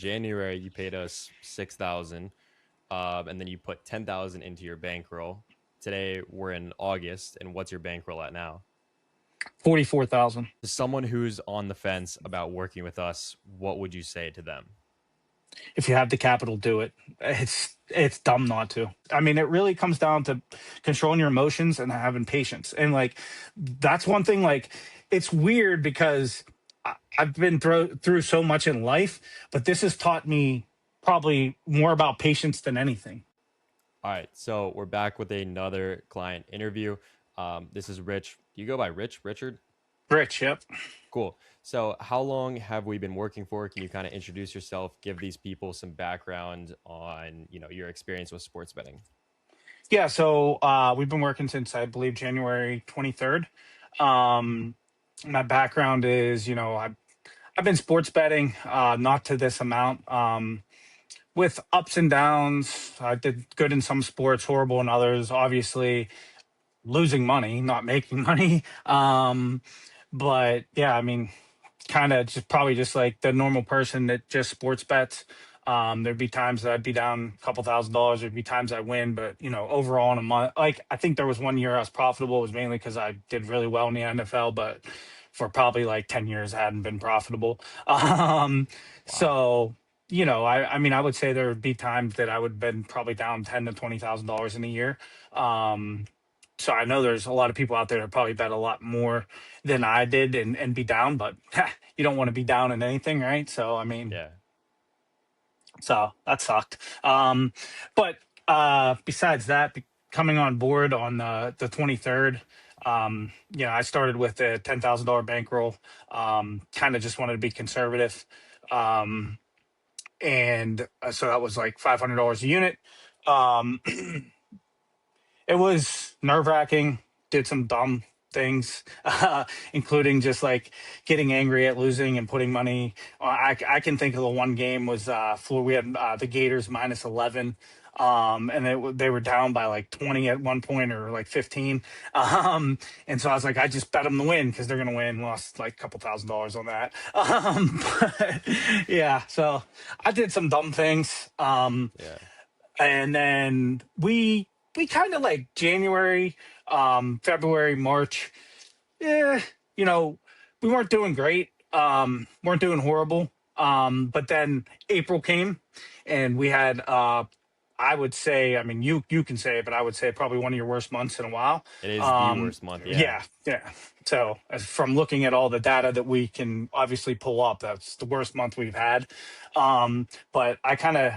January you paid us 6,000, and then you put 10,000 into your bankroll. Today we're in August, and what's your bankroll at now? 44,000. To someone who's on the fence about working with us, what would you say to them? If you have the capital, do it. It's dumb not to. I mean, it really comes down to controlling your emotions and having patience. And like that's one thing. Like it's weird because I've been through so much in life, but this has taught me probably more about patience than anything. All right, so we're back with another client interview. This is Rich. Do you go by Rich, Richard? Rich, yep. Cool. So, how long have we been working for? Can you kind of introduce yourself, give these people some background on, your experience with sports betting? Yeah, so we've been working since I believe January 23rd. Um, my background is, I've been sports betting, not to this amount. With ups and downs. I did good in some sports, horrible in others. Obviously, losing money, not making money. But yeah, I mean, kind of just probably just like the normal person that just sports bets. There'd be times that I'd be down a couple $1,000s. There'd be times I win, but overall in a month, like I think there was one year I was profitable. It was mainly because I did really well in the NFL, but for probably like 10 years, I hadn't been profitable. Wow. So I mean, I would say there would be times that I would have been probably down $10,000 to $20,000 in a year. Um, so I know there's a lot of people out there that probably bet a lot more than I did and be down, but you don't want to be down in anything, right? So I mean, Yeah. so that sucked. But besides that, coming on board on the 23rd, I started with a $10,000 bankroll. Kind of just wanted to be conservative, um, and so that was like $500 a unit. Um, it was nerve wracking. Did some dumb things, including just like getting angry at losing and putting money. I can think of the one game was we had the Gators minus 11. And they were down by like 20 at one point or like 15. And so I was like, I just bet them to win because they're going to win. Lost like a couple $1,000s on that. But yeah, so I did some dumb things. Yeah. And then we kind of like January, February, March. Yeah, you know, we weren't doing great. Weren't doing horrible. But then April came, and we had I would say, I mean, you can say it, but I would say probably one of your worst months in a while. It is the worst month. Yeah. Yeah, yeah. So from looking at all the data that we can obviously pull up, that's the worst month we've had. But I kind of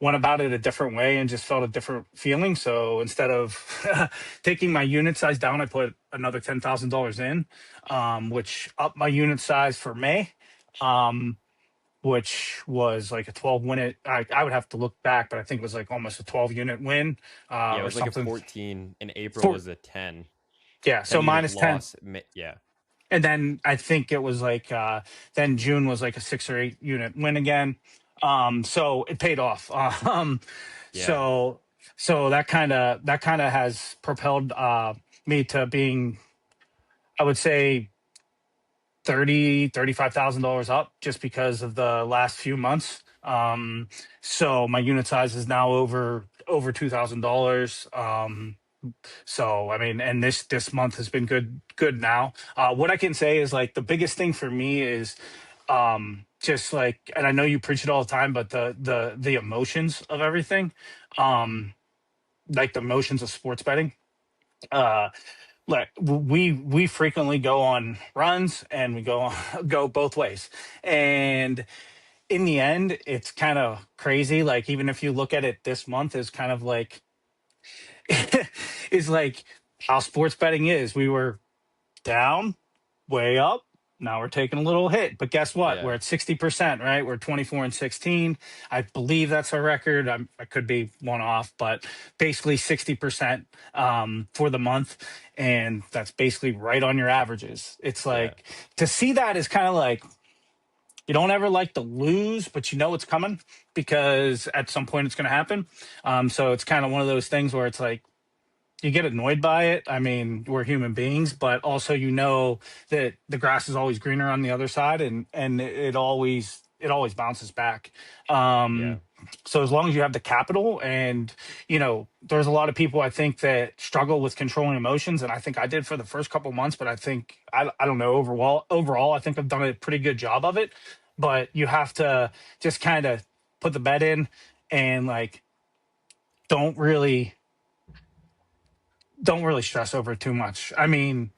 went about it a different way and just felt a different feeling. So instead of taking my unit size down, I put another $10,000 in, which upped my unit size for May, um, which was like a 12 win. I would have to look back, but I think it was like almost a 12 unit win Yeah. It or was like a something. 14. In April For was a 10. Yeah, 10 so unit minus 10. loss. Yeah. And then I think it was like then June was like a 6 or 8 unit win again. So it paid off. Yeah. So so that kind of has propelled me to being, I would say, 35,000 dollars up just because of the last few months. So my unit size is now over $2,000. So I mean, and this month has been good now. What I can say is like the biggest thing for me is just like, and I know you preach it all the time, but the emotions of everything, um, like the emotions of sports betting. Uh, like we frequently go on runs and we go both ways, and in the end, it's kind of crazy. Like even if you look at it this month, is kind of like is like how sports betting is. We were down, way up. Now we're taking a little hit, but guess what? We're Yeah. at 60%, right? We're 24-16. I believe that's our record. I could be one off, but basically 60% for the month, and that's basically right on your averages. It's Yeah. like to see that is kind of like you don't ever like to lose, but you know it's coming because at some point it's going to happen. So it's kind of one of those things where it's like you get annoyed by it. I mean, we're human beings, but also you know that the grass is always greener on the other side, and it always it always bounces back. Yeah. So as long as you have the capital, and there's a lot of people I think that struggle with controlling emotions, and I think I did for the first couple months, but I think I don't know, overall I think I've done a pretty good job of it. But you have to just kind of put the bet in, and like don't really don't really stress over it too much. I mean,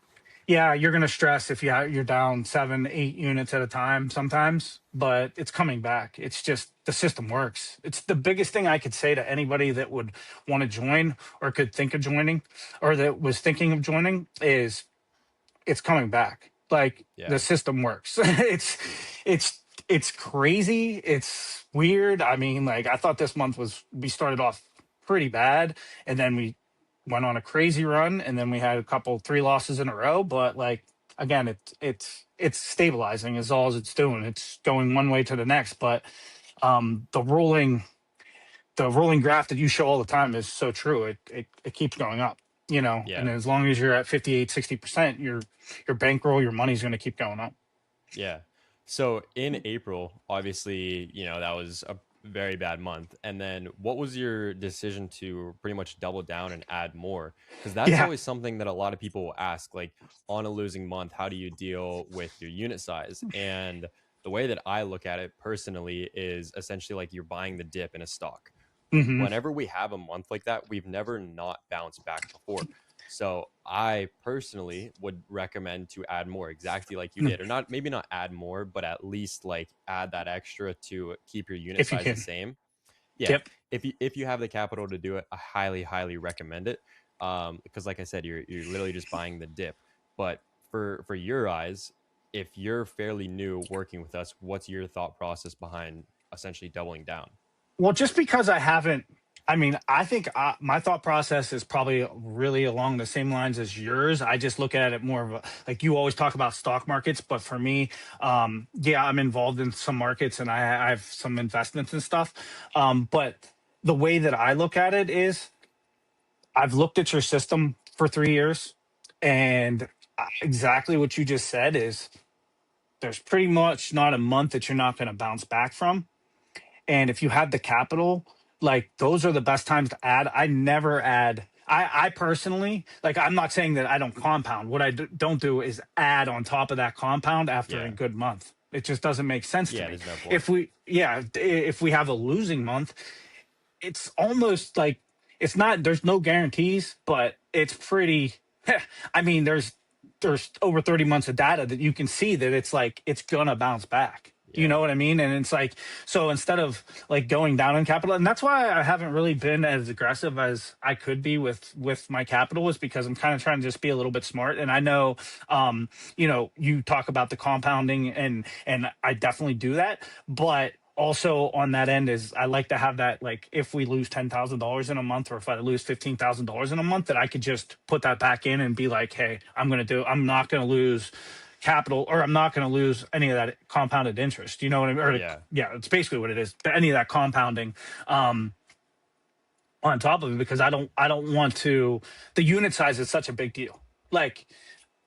yeah, you're gonna stress if you're down 7, 8 units at a time sometimes, but it's coming back. It's just the system works. It's the biggest thing I could say to anybody that would want to join or could think of joining or that was thinking of joining is it's coming back. Like Yeah. the system works. It's crazy. It's weird. I mean, like I thought this month was we started off pretty bad, and then we went on a crazy run, and then we had a couple 3 losses in a row. But like again, it's stabilizing is all it's doing. It's going one way to the next. But the rolling graph that you show all the time is so true. It keeps going up, Yeah. and as long as you're at 58, 60%, your bankroll, your money's going to keep going up. Yeah. So in April, obviously, that was a very bad month. And then what was your decision to pretty much double down and add more? Because that's Yeah. always something that a lot of people will ask, like on a losing month, how do you deal with your unit size? And the way that I look at it personally is essentially like you're buying the dip in a stock. Hmm. Whenever we have a month like that, we've never not bounced back before. So I personally would recommend to add more, exactly like you did, or not, maybe not add more, but at least like add that extra to keep your unit If you size the can. same. Yeah, Yep. if you have the capital to do it, I highly recommend it. Because like I said, you're literally just buying the dip. But for your eyes, if you're fairly new working with us, what's your thought process behind essentially doubling down? Well, just because I haven't, I mean, I think my thought process is probably really along the same lines as yours. I just look at it more of a, like you always talk about stock markets, but for me, yeah, I'm involved in some markets and I have some investments and stuff. But the way that I look at it is I've looked at your system for 3 years, and exactly what you just said is there's pretty much not a month that you're not going to bounce back from. And if you have the capital, like those are the best times to add. I never add. I personally, like, I'm not saying that I don't compound. What I don't do is add on top of that compound after a Yeah, good month. It just doesn't make sense to yeah, me. there's no point. If we have a losing month, it's almost like it's not. There's no guarantees, but it's pretty. I mean, there's over 30 months of data that you can see that it's like it's gonna bounce back. You Yeah, know what I mean? And it's like, so instead of like going down in capital, and that's why I haven't really been as aggressive as I could be with my capital, is because I'm kind of trying to just be a little bit smart. And I know, you talk about the compounding, and I definitely do that, but also on that end is I like to have that, like if we lose $10,000 in a month, or if I lose $15,000 in a month, that I could just put that back in and be like, hey, I'm not going to lose capital, or I'm not going to lose any of that compounded interest. You know what I mean? yeah, Yeah, it's basically what it is. Any of that compounding um, on top of it, because I don't want to. The unit size is such a big deal. Like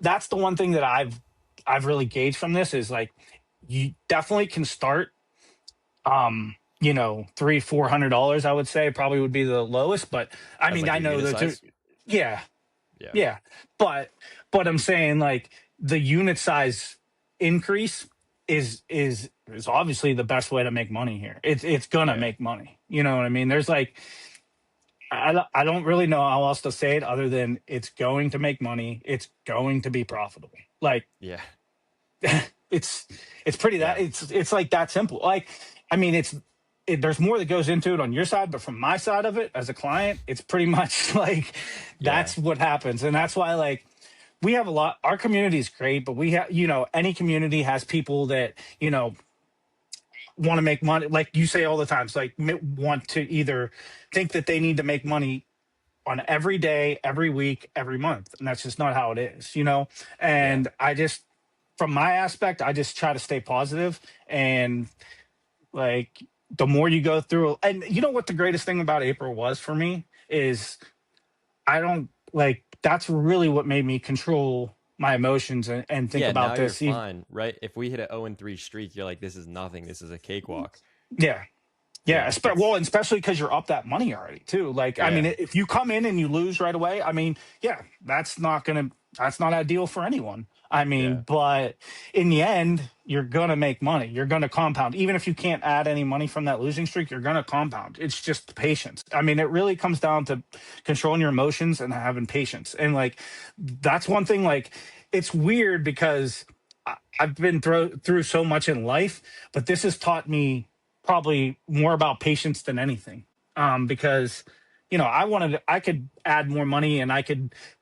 that's the one thing that I've really gauged from this is like you definitely can start. $300-400, I would say probably would be the lowest. But I as mean, like I your know unit that, size. yeah, Yeah, yeah, but I'm saying like the unit size increase is obviously the best way to make money here. It's gonna yeah, make money. You know what I mean? There's like I don't really know how else to say it other than it's going to make money. It's going to be profitable. Like yeah, it's it's pretty that yeah, it's like that simple. Like I mean, there's more that goes into it on your side, but from my side of it as a client, it's pretty much like yeah, that's what happens, and that's why like we have a lot. Our community is great, but we have any community has people that want to make money. Like you say all the time, it's like want to either think that they need to make money on every day, every week, every month, and that's just not how it is, yeah, And I just, from my aspect, I just try to stay positive, and like the more you go through, and you know what the greatest thing about April was for me is I don't like that's really what made me control my emotions and think Yeah, now about you're this. fine, right? If we hit a 0-3 streak, you're like, this is nothing. This is a cakewalk. Yeah. Yeah, Yeah, well, it's and especially because you're up that money already too. Like, I mean, yeah, if you come in and you lose right away, I mean, yeah, that's not ideal for anyone. I yeah, mean, but in the end, you're gonna make money. You're gonna compound, even if you can't add any money from that losing streak. You're gonna compound. It's just patience. I mean, it really comes down to controlling your emotions and having patience. And like, that's one thing. Like, it's weird because I've been through so much in life, but this has taught me probably more about patience than anything. Because I could add more money and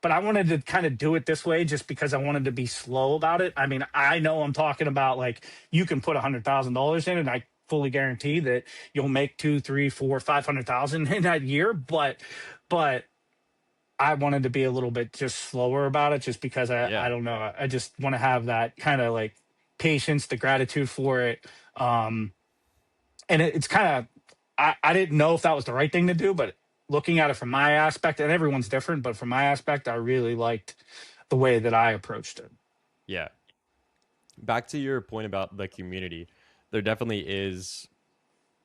but I wanted to kind of do it this way just because I wanted to be slow about it. I mean, I know I'm talking about like you can put $100,000 in and I fully guarantee that you'll make two, three, four, 500,000 in that year. But I wanted to be a little bit just slower about it just because I yeah, don't know. I just want to have that kind of like patience, the gratitude for it. Um, and it's kind of I didn't know if that was the right thing to do, but looking at it from my aspect, and everyone's different, but from my aspect, I really liked the way that I approached it. yeah. Back to your point about the community, there definitely is.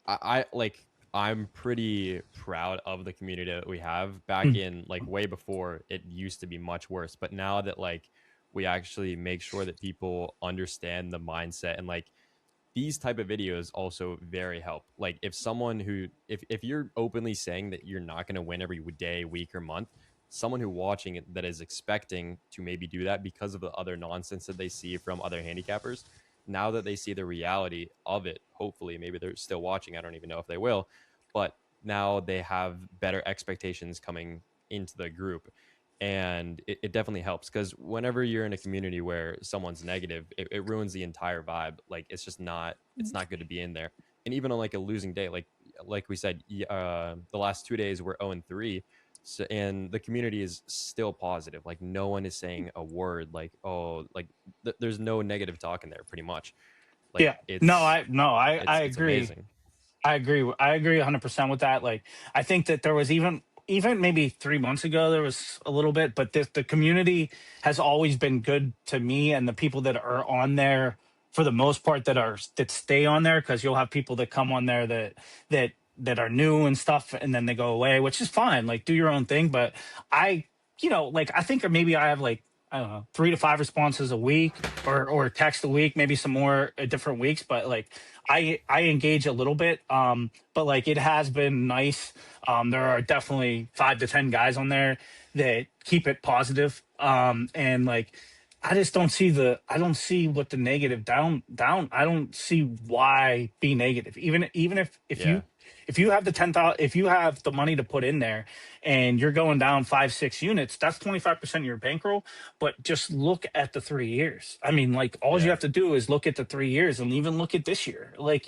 I like. I'm pretty proud of the community that we have. Back Mm. in like way before, it used to be much worse. But now that like we actually make sure that people understand the mindset and like these type of videos also very help. Like if someone who if you're openly saying that you're not going to win every day, week or month, someone who watching it that is expecting to maybe do that because of the other nonsense that they see from other handicappers, now that they see the reality of it, hopefully maybe they're still watching, I don't even know if they will, but now they have better expectations coming into the group. And it definitely helps because whenever you're in a community where someone's negative, it ruins the entire vibe. Like it's not good to be in there. And even on like a losing day, like we said, the last 2 days were 0-3. So, and the community is still positive. Like no one is saying a word like, oh, like there's no negative talk in there pretty much. Like Yeah, no, I it's agree. amazing. I agree 100% with that. Like, I think that there was even maybe 3 months ago, there was a little bit, but the community has always been good to me and the people that are on there for the most part that stay on there because you'll have people that come on there that that are new and stuff and then they go away, which is fine. Like, do your own thing. But I, like I think maybe I have like I don't know 3 to 5 responses a week or text a week, maybe some more at different weeks. But like I engage a little bit, but like it has been nice. There are definitely 5 to 10 guys on there that keep it positive, and like I just don't see I don't see what the negative down. I don't see why be negative. Even Yeah. if you have the 10,000, if you have the money to put in there and you're going down 5, 6 units, that's 25% of your bankroll. But just look at the 3 years. I mean, like all you Yeah. have to do is look at the 3 years and even look at this year. Like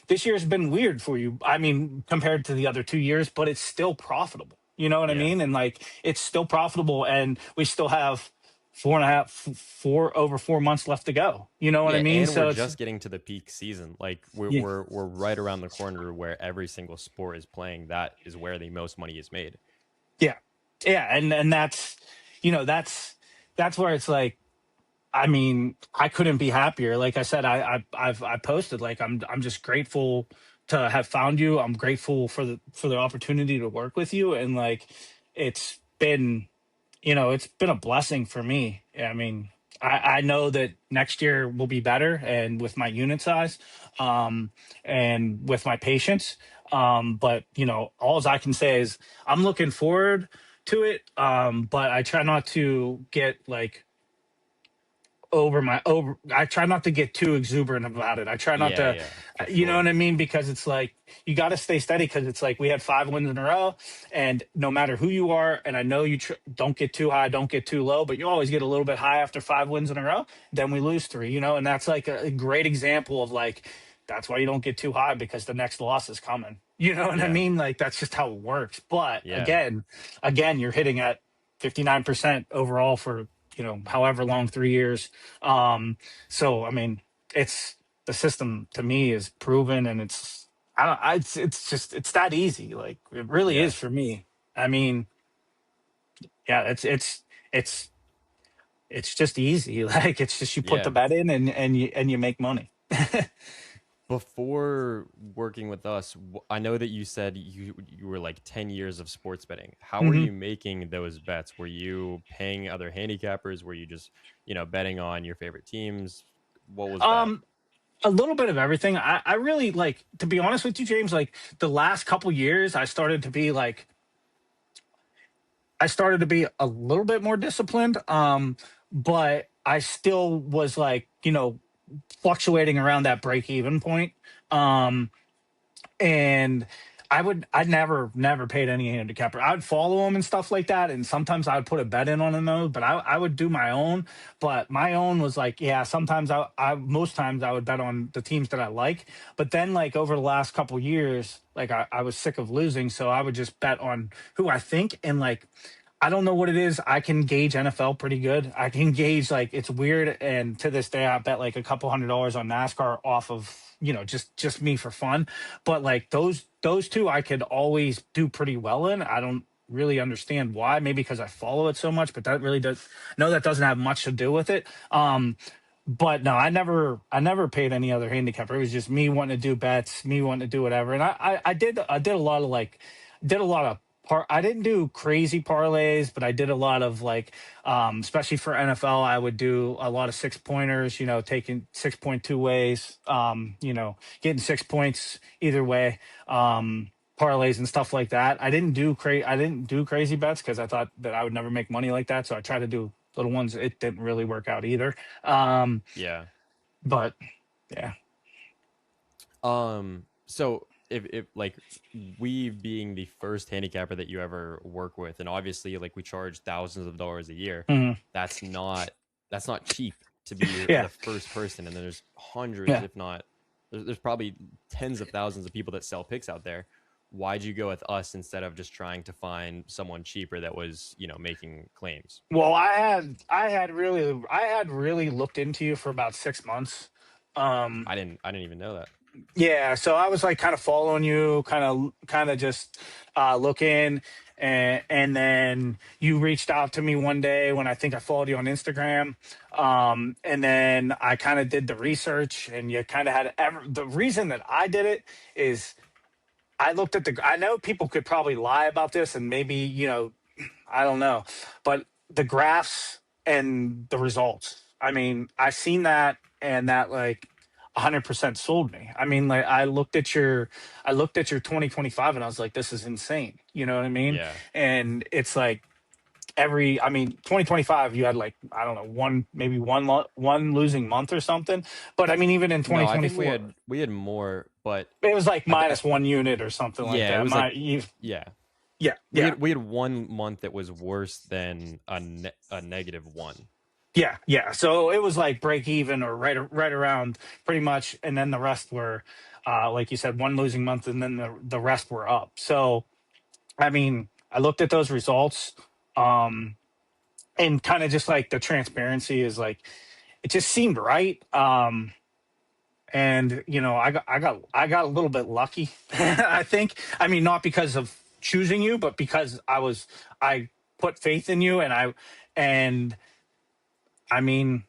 this year's been weird for you. I mean, compared to the other 2 years, but it's still profitable. You know what I Yeah. mean? And like it's still profitable, and we still have 4 over 4 months left to go. You know what I Yeah, mean? and we're So it's just getting to the peak season. Like yeah, we're right around the corner where every single sport is playing. That is where the most money is made. yeah, yeah, and that's that's where it's like I mean, I couldn't be happier. Like I said, I posted like I'm just grateful to have found you. I'm grateful for the opportunity to work with you, and like it's been it's been a blessing for me. I mean, I know that next year will be better, and with my unit size, and with my patience. But all I can say is I'm looking forward to it. But I try not to get like over I try not to get too exuberant about it. I try not Yeah, to yeah, for you know sure. what I mean, because it's like you got to stay steady because it's like we had 5 wins in a row, and no matter who you are, and I know don't get too high, don't get too low, but you always get a little bit high after 5 wins in a row, then we lose three, and that's like a great example of like that's why you don't get too high because the next loss is coming. You know what I Yeah, mean? Like that's just how it works. But yeah, again, you're hitting at 59% overall for however long, 3 years. So I mean, it's the system to me is proven, and it's I don't it's just it's that easy. Like it really yeah, is for me. I mean, yeah, it's it's just easy. Like it's just you put the Yeah. bet in and you make money. Before working with us, I know that you said you were like 10 years of sports betting. How were Hmm. you making those bets? Were you paying other handicappers? Were you just, betting on your favorite teams? What was that? Um, a little bit of everything. I really like, to be honest with you, James, like the last couple years, I started to be a little bit more disciplined. But I still was like, fluctuating around that break even point. Um, and I'd never paid any handicapper. I'd follow them and stuff like that, and sometimes I'd put a bet in on them though. But I would do my own. But my own was like, yeah, sometimes I most times I would bet on the teams that I like. But then like over the last couple years, like I was sick of losing, so I would just bet on who I think. And like I don't know what it is. I can gauge NFL pretty good. I can gauge, like, it's weird. And to this day, I bet like a couple $100 on NASCAR off of, just me for fun. But like those two I could always do pretty well in. I don't really understand why. Maybe because I follow it so much, but that really does no, that doesn't have much to do with it. But no, I never paid any other handicapper. It was just me wanting to do bets, me wanting to do whatever. And I did a lot of like did a lot of I didn't do crazy parlays, but I did a lot of like especially for NFL, I would do a lot of 6 pointers, taking 6.2 ways, getting 6 points either way. Parlays and stuff like that. I didn't do crazy bets because I thought that I would never make money like that. So I tried to do little ones. It didn't really work out either. Um, Yeah. but yeah. So if like we being the first handicapper that you ever work with, and obviously like we charge thousands of dollars a year, Mhm. that's not that's not cheap to be Yeah. the first person. And then there's hundreds, Yeah. if not there's probably tens of thousands of people that sell picks out there. Why'd you go with us instead of just trying to find someone cheaper that was, making claims? Well, I had really looked into you for about 6 months. Um, I didn't even know that. Yeah, so I was like kind of following you, kind of just looking, and then you reached out to me one day when I think I followed you on Instagram, and then I kind of did the research, and you kind of had the reason that I did it is I looked at I know people could probably lie about this, and maybe I don't know, but the graphs and the results. I mean, I seen that, and that like 100% sold me. I mean, like I looked at your 2025, and I was like, this is insane. You know what I mean? Yeah. And it's like I mean, 2025, you had like I don't know maybe one losing month or something. But I mean, even in No, I think we 2024, had we had more, but it was like I, th- minus 1 unit or something like yeah, it that. was like yeah. Yeah, We yeah. had we had 1 month that was worse than a negative one. Yeah, yeah. So it was like break even or right around pretty much, and then the rest were, like you said, one losing month, and then the rest were up. So I mean, I looked at those results, um, and kind of just like the transparency is like it just seemed right. And I got a little bit lucky. I think. I mean, not because of choosing you, but because I put faith in you, and I mean.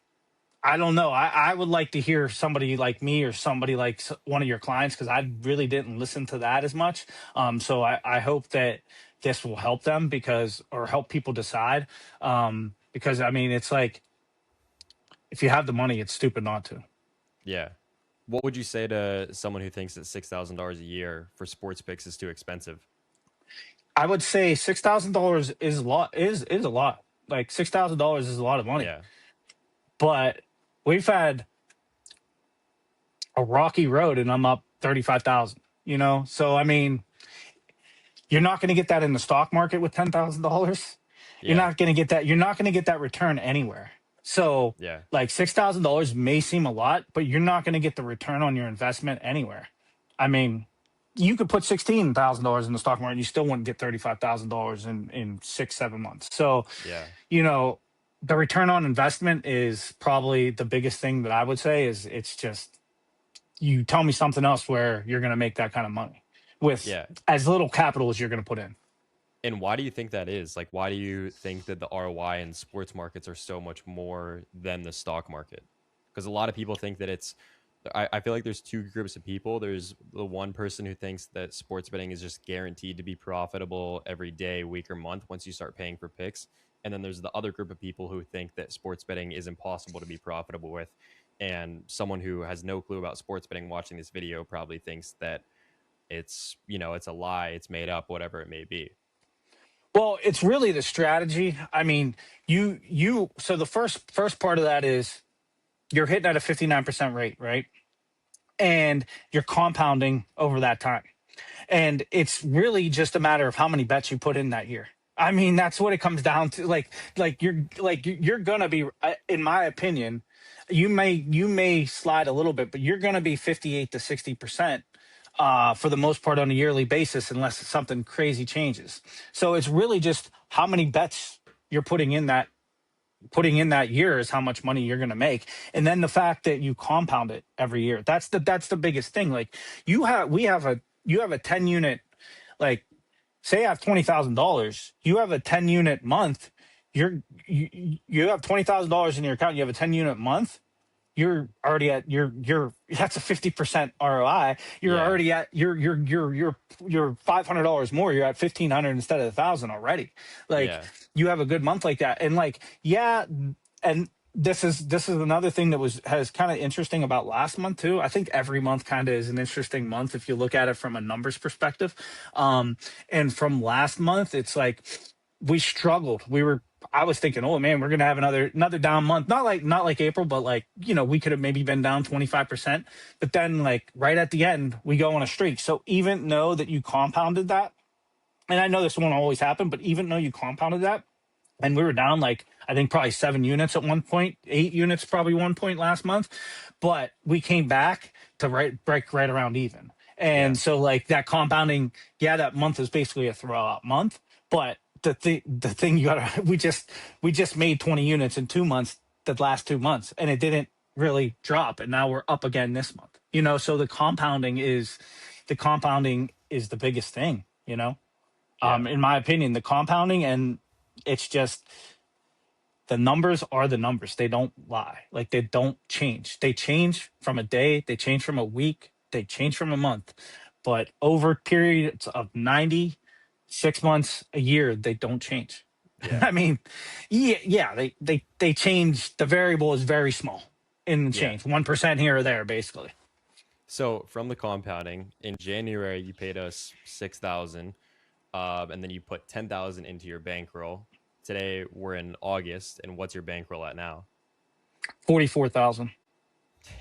I don't know. I would like to hear somebody like me or somebody like one of your clients because I really didn't listen to that as much. So I hope that this will help them or help people decide. Because I mean, it's like if you have the money, it's stupid not to. Yeah. What would you say to someone who thinks that $6,000 a year for sports picks is too expensive? I would say $6,000 is a lot. Is a lot. Like $6,000 is a lot of money. Yeah. But we've had a rocky road, and I'm up 35,000. So I mean, you're not going to get that in the stock market with $10,000. You're Yeah. not going to get that. You're not going to get that return anywhere. So, Yeah. like $6,000 may seem a lot, but you're not going to get the return on your investment anywhere. I mean, you could put $16,000 in the stock market, and you still wouldn't get $35,000 in 6 7 months. So, Yeah. you know, the return on investment is probably the biggest thing that I would say is it's just you tell me something else where you're going to make that kind of money with Yeah. as little capital as you're going to put in. And why do you think that is? Like, why do you think that the ROI in sports markets are so much more than the stock market? Because a lot of people think that it's, I feel like there's two groups of people. There's the one person who thinks that sports betting is just guaranteed to be profitable every day, week, or month once you start paying for picks. And then there's the other group of people who think that sports betting is impossible to be profitable with. And someone who has no clue about sports betting watching this video probably thinks that it's, it's a lie, it's made up, whatever it may be. Well, it's really the strategy. I mean, so the first part of that is you're hitting at a 59% rate, right? And you're compounding over that time. And it's really just a matter of how many bets you put in that year. I mean, that's what it comes down to. You're gonna be, in my opinion, you may slide a little bit, but you're gonna be 58 to 60% for the most part on a yearly basis, unless something crazy changes. So it's really just how many bets you're putting in that year is how much money you're going to make, and then the fact that you compound it every year. That's the biggest thing. Like you have a 10 unit, like, say I have $20,000, you have a 10 unit month. You have $20,000 in your account, you have a 10 unit month, you're already at your that's a 50% ROI. You're Yeah. already at you're $500 more. You're at 1,500 instead of 1,000 already. Like, Yeah. you have a good month like that, and like, yeah, and this is another thing that has kind of interesting about last month too. I think every month kind of is an interesting month if you look at it from a numbers perspective. And from last month, it's like we struggled. I was thinking, oh man, we're gonna have another down month. Not like April, but like, we could have maybe been down 25%. But then, like, right at the end, we go on a streak. So even though that you compounded that, and I know this won't always happen, but even though you compounded that, and we were down, like, I think probably 7 units at one point, 8 units probably one point last month, but we came back to break right around even. Yeah. And so, like, that compounding, yeah, that month is basically a throwout month, but the thing you gotta we just made 20 units in 2 months, the last 2 months, and it didn't really drop, and now we're up again this month. So the compounding is the biggest thing. Yeah. In my opinion, the compounding, and it's just the numbers are the numbers. They don't lie. Like, they don't change. They change from a day, they change from a week, they change from a month. But over periods of 90, 6 months, a year, they don't change. Yeah. I mean, yeah, they change. The variable is very small in the Yeah. change, 1% here or there, basically. So from the compounding, in January you paid us 6,000, and then you put 10,000 into your bankroll. Today we're in August, and what's your bankroll at now? 44,000.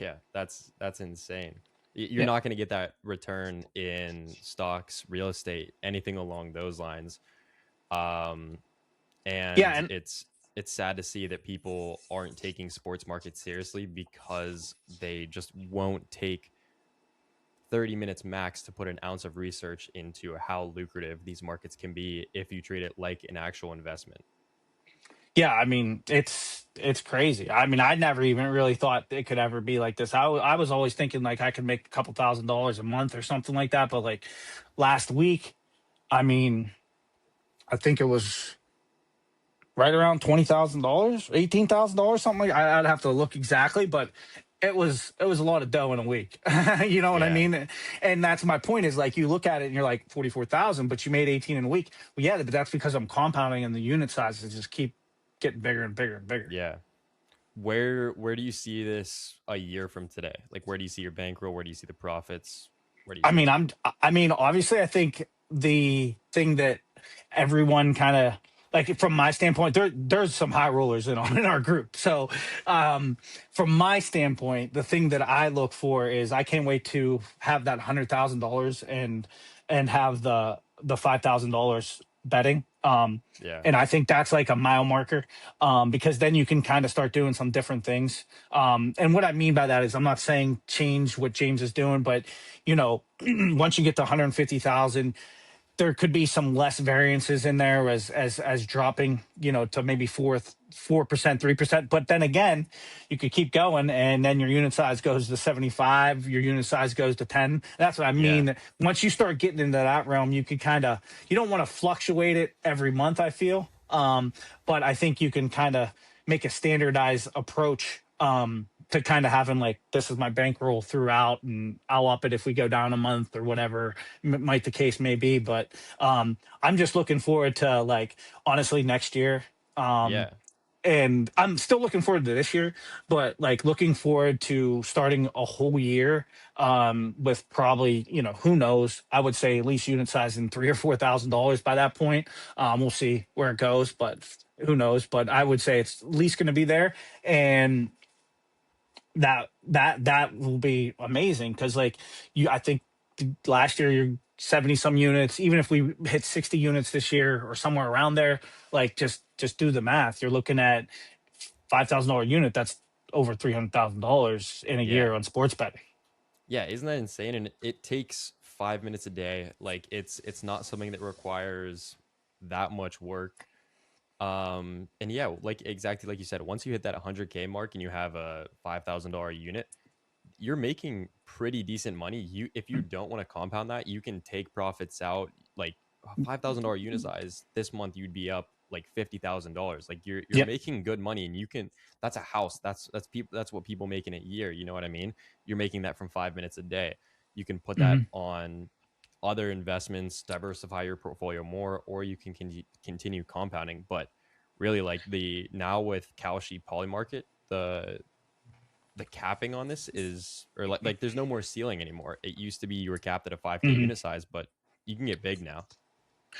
Yeah, that's insane. You're Yeah. not going to get that return in stocks, real estate, anything along those lines. Um, Yeah, and and it's sad to see that people aren't taking sports markets seriously because they just won't take 30 minutes max to put an ounce of research into how lucrative these markets can be if you treat it like an actual investment. yeah, I mean, it's crazy. I mean, I never even really thought it could ever be like this. I was always thinking, like, I could make a couple $1,000s a month or something like that. But, like, last week, I mean, I think it was right around $20,000, $18,000, something like. I'd have to look exactly, but it was a lot of dough in a week. You know what I Yeah. mean? And that's my point, is, like, you look at it and you're like 44,000, but you made 18 in a week. Well, yeah, but that's because I'm compounding and the unit sizes just keep getting bigger and bigger and bigger. Yeah. Where do you see this a year from today? Like, where do you see your bankroll? Where do you see the profits? Where do you I see mean, it? obviously, I think the thing that everyone kind of, like, from my standpoint, there's some high rollers in our group. So, from my standpoint, the thing that I look for is I can't wait to have that $100,000 and have the $5,000 betting. Yeah. And I think that's like a mile marker, because then you can kind of start doing some different things. And what I mean by that is, I'm not saying change what James is doing, but, once you get to 150,000, there could be some less variances in there as dropping, to maybe 4%, 3%. But then again, you could keep going, and then your unit size goes to 75, your unit size goes to 10. That's what I Yeah. mean. Once you start getting into that realm, you could kind of, you don't want to fluctuate it every month, I feel. But I think you can kind of make a standardized approach, to kind of having like, this is my bankroll throughout, and I'll up it if we go down a month or whatever might the case may be. But I'm just looking forward to, like, honestly, next year. Um, Yeah. and I'm still looking forward to this year, but like looking forward to starting a whole year, with probably, who knows, I would say at least unit size in $3,000 or $4,000 by that point. We'll see where it goes, but who knows? But I would say it's at least going to be there, and that will be amazing, because like, I think last year you're 70 some units. Even if we hit 60 units this year or somewhere around there, like, just do the math. You're looking at $5,000 unit. That's over $300,000 in a Yeah. year on sports betting. Yeah, isn't that insane? And it takes 5 minutes a day. Like it's not something that requires that much work. And yeah, like exactly like you said, once you hit that 100K mark and you have a $5,000 unit, you're making pretty decent money. If you don't want to compound that, you can take profits out. Like $5,000 unit size this month, you'd be up like $50,000. Like you're Yep. making good money, and you can. That's a house. That's people. That's what people make in a year. You know what I mean? You're making that from 5 minutes a day. You can put that Hmm. on other investments, diversify your portfolio more, or you can continue compounding. But really, like the now with Kalshi Polymarket, the capping on this is, or like there's no more ceiling anymore. It used to be you were capped at a 5K Hmm. unit size, but you can get big now.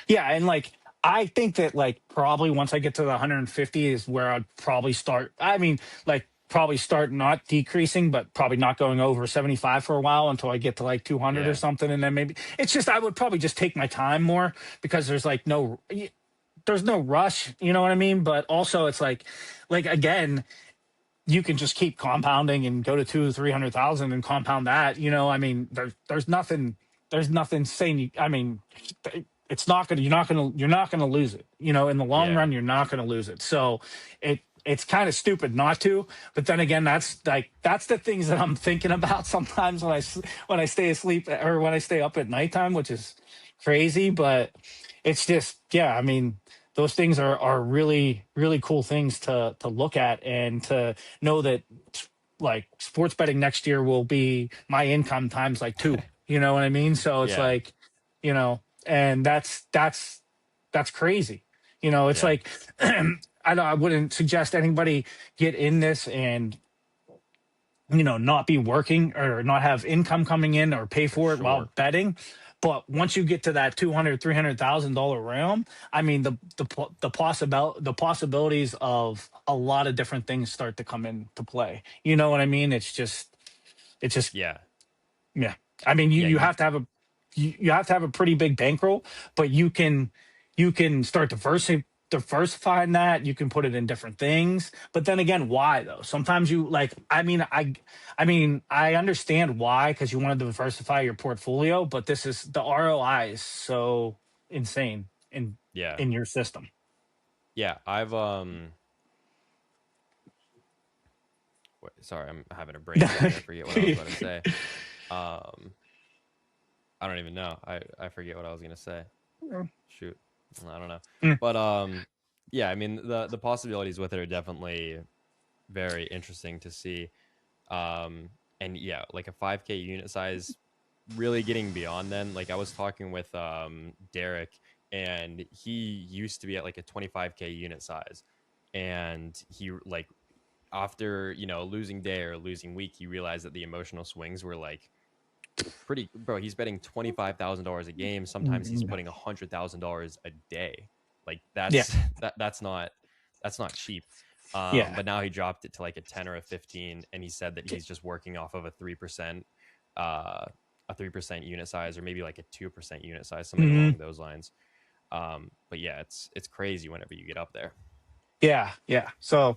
Yeah, and like, I think that, like, probably once I get to the 150 is where I'd probably start. I mean, like, probably start not decreasing, but probably not going over 75 for a while until I get to like 200 or Yeah. something, and then maybe it's just, I would probably just take my time more, because there's no rush, you know what I mean? But also it's like again, you can just keep compounding and go to 300,000 and compound that. I mean, there's nothing saying I mean, it's not gonna you're not gonna lose it. In the long Yeah. run, you're not gonna lose it. So it's kind of stupid not to. But then again, that's the things that I'm thinking about sometimes when I stay asleep, or when I stay up at nighttime, which is crazy. But it's just, yeah. I mean, those things are really, really cool things to look at, and to know that, like, sports betting next year will be my income times like two. You know what I mean? So it's Yeah. like, and that's crazy. It's Yeah. like, I wouldn't suggest anybody get in this and, not be working or not have income coming in or pay For for it while sure. betting. But once you get to that 200, $300,000 realm, I mean, the possibilities of a lot of different things start to come into play. You know what I mean? It's just Yeah. yeah. I mean, you Yeah. you have to have you have to have a pretty big bankroll, but you can start diversifying that. You can put it in different things. But then again, why though? Sometimes you like. I mean, I understand why, because you want to diversify your portfolio, but this is the ROI is so insane in Yeah. in your system. Yeah. Sorry, I'm having a brain fart. I forget what I was about to say. Um, I don't even know. I forget what I was gonna say. Shoot, I don't know. Mm. But yeah. I mean, the possibilities with it are definitely very interesting to see. And yeah, like a 5K unit size, really getting beyond then. Like I was talking with Derek, and he used to be at like a 25K unit size, and he like after losing day or losing week, he realized that the emotional swings were like pretty, bro. He's betting $25,000 a game. Sometimes he's putting $100,000 a day. Like Yeah, that's not cheap. yeah, But now he dropped it to like a 10 or a 15, and he said that he's just working off of uh, a 3% unit size, or maybe like a 2% unit size, something hmm along those lines. But yeah, it's crazy whenever you get up there. yeah, yeah. So,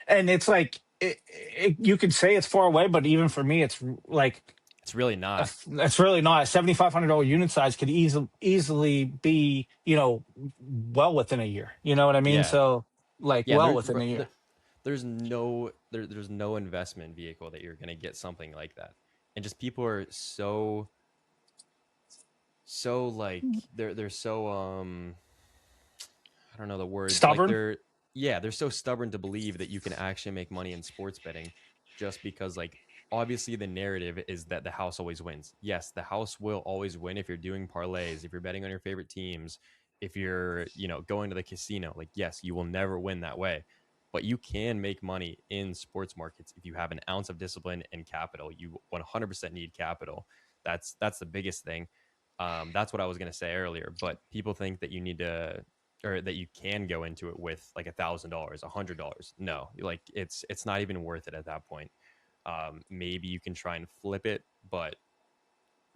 and it's like, you could say it's far away, but even for me, it's like, It's really not. That's really not a $7,500 unit size could easily be, well within a year. You know what I mean? Yeah. So like Yeah, well within a year. there's no investment vehicle that you're gonna get something like that. And just people are so like they're so I don't know the word. Like Stubborn. they're so stubborn to believe that you can actually make money in sports betting just because like obviously the narrative is that the house always wins. Yes, the house will always win if you're doing parlays, if you're betting on your favorite teams, if you're, going to the casino. Like yes, you will never win that way. But you can make money in sports markets if you have an ounce of discipline and capital. You 100% need capital. That's the biggest thing. That's what I was going to say earlier. But people think that you need to, or that you can go into it with like $1,000, $100. No, like it's not even worth it at that point. Maybe you can try and flip it, but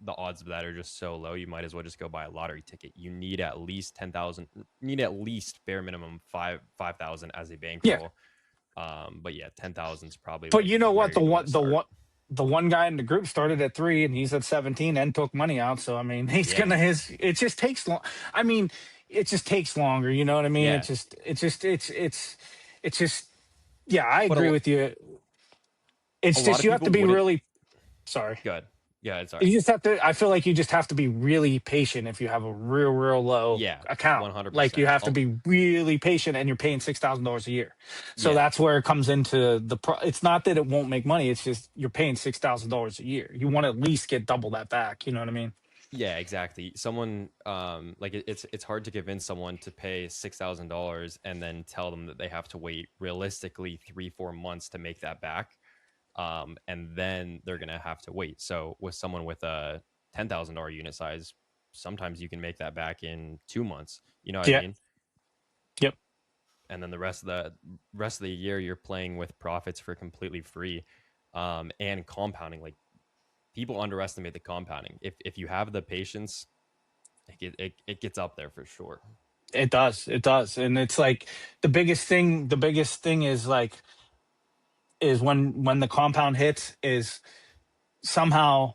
the odds of that are just so low. You might as well just go buy a lottery ticket. You need at least 10,000. Need at least bare minimum 5,000 as a Yeah. bankroll. But yeah, 10,000 is probably But like you know where what? you're going to start. The one guy in the group started at 3 and he's at 17 and took money out. So I mean, he's Yeah, gonna his it just takes long. I mean, it just takes longer. You know what I mean? yeah. It's just yeah. I But agree with you. a It's lot just of you have to people be wouldn't. really sorry. Good. Yeah, it's all right. You just have to. I feel like you just have to be really patient if you have a real low Yeah, account. Like you 100%. have to be really patient, and you're paying $6,000 a year. So Yeah, that's where it comes into it's not that it won't make money. It's just you're paying $6,000 a year. You want to at least get double that back. You know what I mean? yeah, exactly. Someone like it's hard to convince someone to pay $6,000 and then tell them that they have to wait realistically 3 4 months to make that back. And then they're gonna have to wait. So with someone with a $10,000 unit size, sometimes you can make that back in 2 months. You know what I Yeah. mean? Yep. And then the rest of the year you're playing with profits for completely free, and compounding. Like people underestimate the compounding. If you have the patience, it gets up there for sure. It does. It does. And it's like the biggest thing. The biggest thing is like is when the compound hits is somehow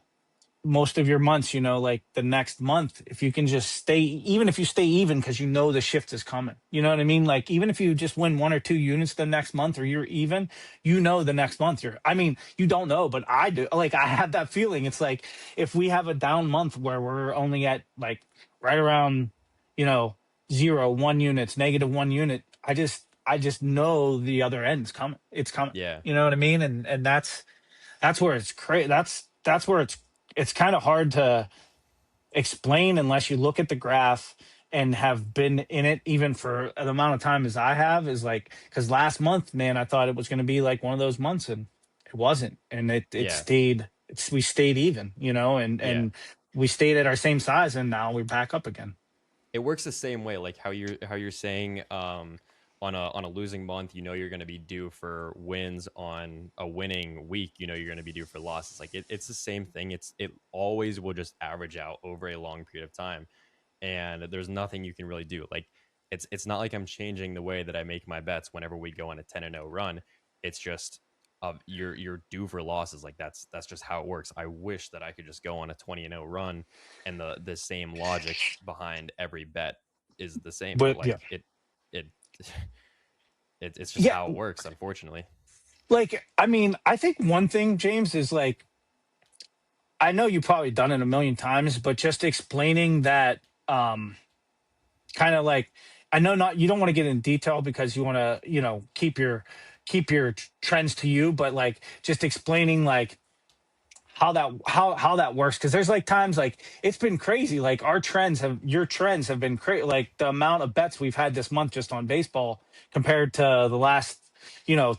most of your months, like the next month, if you can just stay, even if you stay even, because the shift is coming. You know what I mean? Like, even if you just win 1 or 2 units the next month, or you're even, the next month I mean, you don't know, but I do. Like, I have that feeling. It's like if we have a down month where we're only at like right around, you know, 0, 1 units, -1 unit, I just know the other end's coming. It's coming. Yeah, You know what I mean? And that's where it's crazy. That's where it's kind of hard to explain unless you look at the graph and have been in it even for the amount of time as I have. Is like because last month, man, I thought it was going to be like one of those months, and it wasn't, and it yeah, stayed. We stayed even, and yeah. we stayed at our same size, and now we're back up again. It works the same way. Like how you're saying, on a losing month, you're going to be due for wins. On a winning week, you're going to be due for losses. Like it's the same thing. It always will just average out over a long period of time, and there's nothing you can really do. Like it's not like I'm changing the way that I make my bets whenever we go on a 10-0 run. It's just you're due for losses. Like that's just how it works. I wish that I could just go on a 20-0 run, and the same logic behind every bet is the same. But But like yeah, it it's just yeah, how it works, unfortunately. like I mean, I think one thing, James, is like I know you've probably done it a million times, but just explaining that. Kind of like I know not you don't want to get in detail because you want to keep your trends to you, but like just explaining like how that works because there's like times like it's been crazy like your trends have been crazy like the amount of bets we've had this month just on baseball compared to the last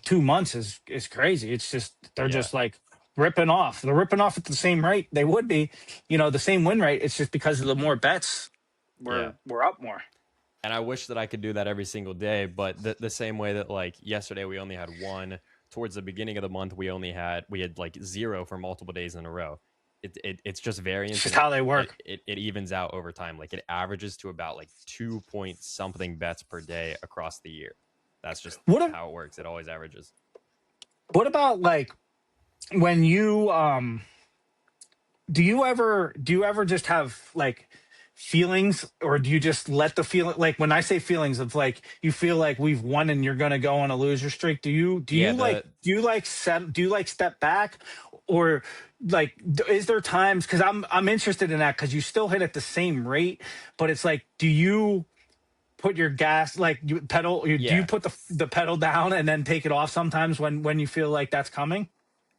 2 months is crazy. It's just they're Yeah, just like they're ripping off at the same rate they would be, the same win rate. It's just because of the more bets yeah. we're up more. And I wish that I could do that every single day, but the same way that like yesterday we only had one, towards the beginning of the month we had like zero for multiple days in a row. It's just It's variance, just and it, how they it work. it it evens out over time. Like it averages to about like 2 point something bets per day across the year. That's just What a- how it works. It always averages. what about like when you do you ever just have like feelings, or do you just let the feeling, like when I say feelings of like you feel like we've won and you're going to go on a loser streak, Yeah, the do you like step back, or like is there times, cuz I'm interested in that, cuz you still hit at the same rate, but it's like, do you put your gas, like you pedal, do you yeah. put the pedal down and then take it off sometimes when you feel like that's coming?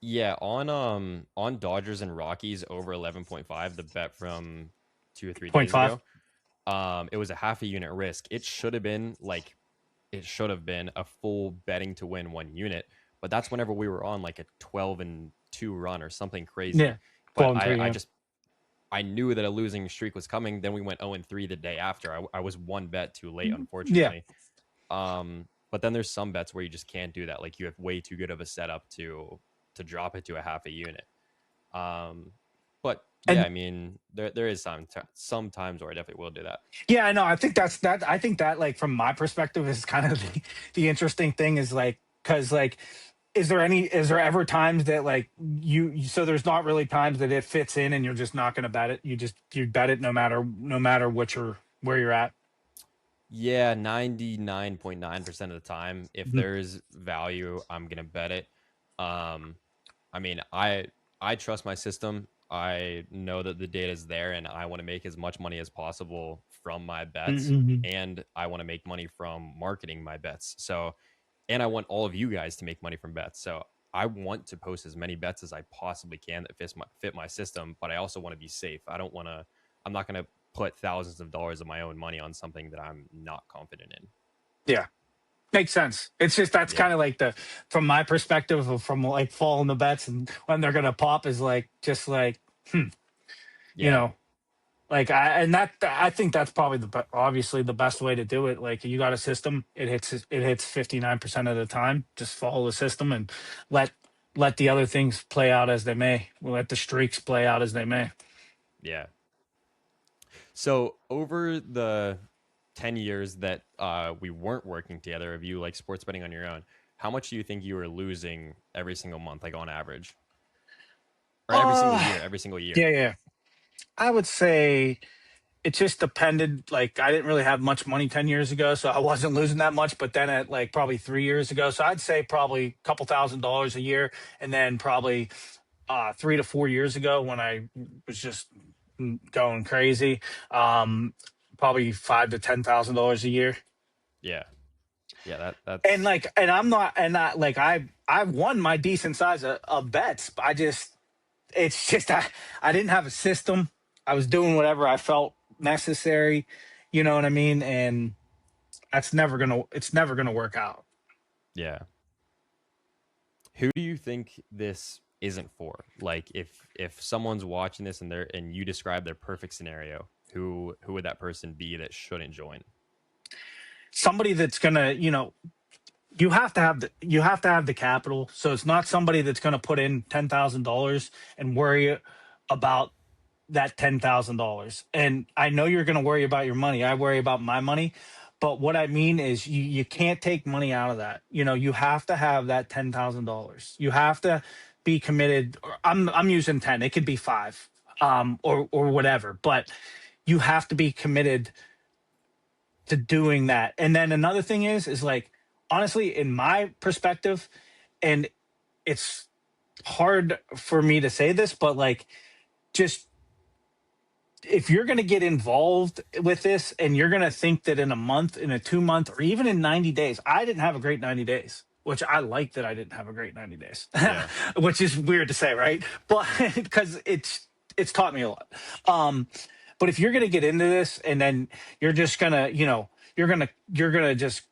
Yeah, on Dodgers and Rockies over 11.5, the bet from 2 or 3 days 0.5. ago, it was a half a unit risk. It should have been a full betting to win 1 unit, but that's whenever we were on like a 12-2 run or something crazy. Yeah. But 12 and 3, I yeah. just I knew that a losing streak was coming. Then we went 0-3 the day after. I was one bet too late, Yeah. unfortunately. But then there's some bets where you just can't do that. Like you have way too good of a setup to drop it to a half a unit. Um, but yeah, And I mean, there is some times where I definitely will do that. yeah, I know. I think I think that, like, from my perspective, is kind of the interesting thing, is like, because like, is there ever times that like so there's not really times that it fits in and you're just not going to bet it. You bet it no matter what you're where you're at. Yeah, 99.9% of the time, if Mhm. there's value, I'm gonna bet it. Um, I mean, I trust my system. I know that the data is there, and I want to make as much money as possible from my bets, Mhm. and I want to make money from marketing my bets. So, and I want all of you guys to make money from bets. So, I want to post as many bets as I possibly can that fit my system, but I also want to be safe. I don't want to. I'm not going to put thousands of dollars of my own money on something that I'm not confident in. Yeah, makes sense. It's just that's Yeah, kind of like the from my perspective of from like falling the bets and when they're going to pop is like just like you yeah, know like I think that's probably obviously the best way to do it. Like, you got a system, it hits 59% of the time. Just follow the system and let let the other things play out as they may. Let the streaks play out as they may. yeah. So over the 10 years that we weren't working together of you like sports betting on your own, how much do you think you were losing every single month, like on average? Or Uh every single year? yeah, yeah. I would say it just depended. Like, I didn't really have much money 10 years ago, so I wasn't losing that much. But then at like probably 3 years ago, so I'd say probably a couple $1,000s a year. And then probably 3 to 4 years ago, when I was just going crazy, um, probably $5 to $10,000 a year. Yeah. Yeah, And that's like, and I'm not, and not like I've won my decent size of bets. I just, it's just I didn't have a system. I was doing whatever I felt necessary. You know what I mean? And it's never gonna work out. yeah. Who do you think this isn't for? Like if someone's watching this and you describe their perfect scenario, who would that person be that shouldn't join? Somebody that's gonna, you have to have the capital. So it's not somebody that's gonna put in $10,000 and worry about that $10,000. And I know you're going to worry about your money. I worry about my money. But what I mean is you can't take money out of that. You have to have that $10,000. You have to be committed. I'm using 10. It could be 5 or whatever, but you have to be committed to doing that. And then another thing is like, honestly, in my perspective, and it's hard for me to say this, but like, just if you're going to get involved with this and you're going to think that in a month, in a 2 month, or even in 90 days, I didn't have a great 90 days, which I like that I didn't have a great 90 days, Yeah. which is weird to say, right? But because it's taught me a lot. Um, but if you're going to get into this and then you're just going to, you're going to just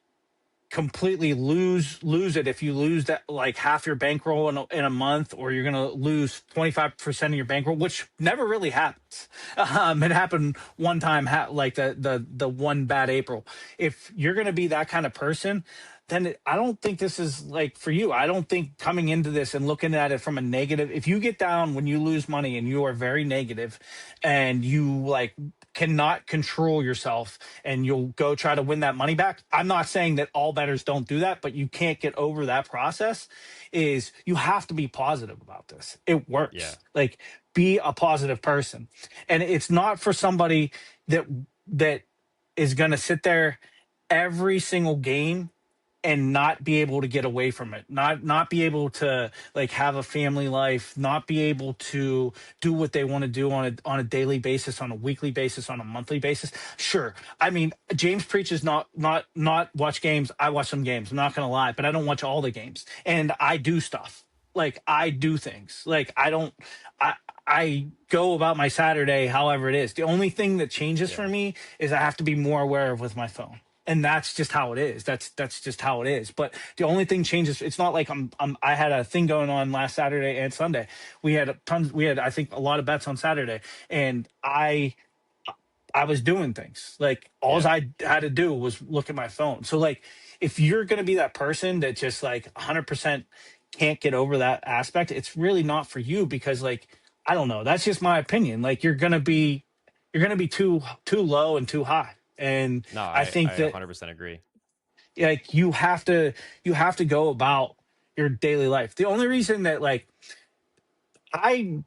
completely lose it if you lose that, like, half your bankroll in a month, or you're going to lose 25% of your bankroll, which never really happens. It happened one time, like the one bad April. If you're going to be that kind of person, then I don't think this is like for you. I don't think coming into this and looking at it from a negative, if you get down when you lose money and you are very negative and you like cannot control yourself and you'll go try to win that money back. I'm not saying that all bettors don't do that, but you can't get over that process. Is you have to be positive about this. It Yeah. works. Like be a positive person. And it's not for somebody that that is going to sit there every single game and not be able to get away from it, not be able to like have a family life, not be able to do what they want to do on a daily basis, on a weekly basis, on a monthly basis. Sure, I mean James preaches not watch games. I watch some games, I'm not gonna lie, but I don't watch all the games, and I do stuff. Like I do things like I don't i I go about my Saturday however it is. The only thing that changes for Yeah. me is I have to be more aware of with my phone, and that's just how it is. That's just how it is. But the only thing changes. It's not like I had a thing going on last Saturday and Sunday. We had tons. We had I think a lot of bets on Saturday, and I was doing things like all Yeah. I had to do was look at my phone. So like, if you're gonna be that person that just like 100% can't get over that aspect, it's really not for you because like I don't know. That's just my opinion. Like you're gonna be too low and too high, and No, I I think that 100% agree. like you have to go about your daily life. The only reason that like I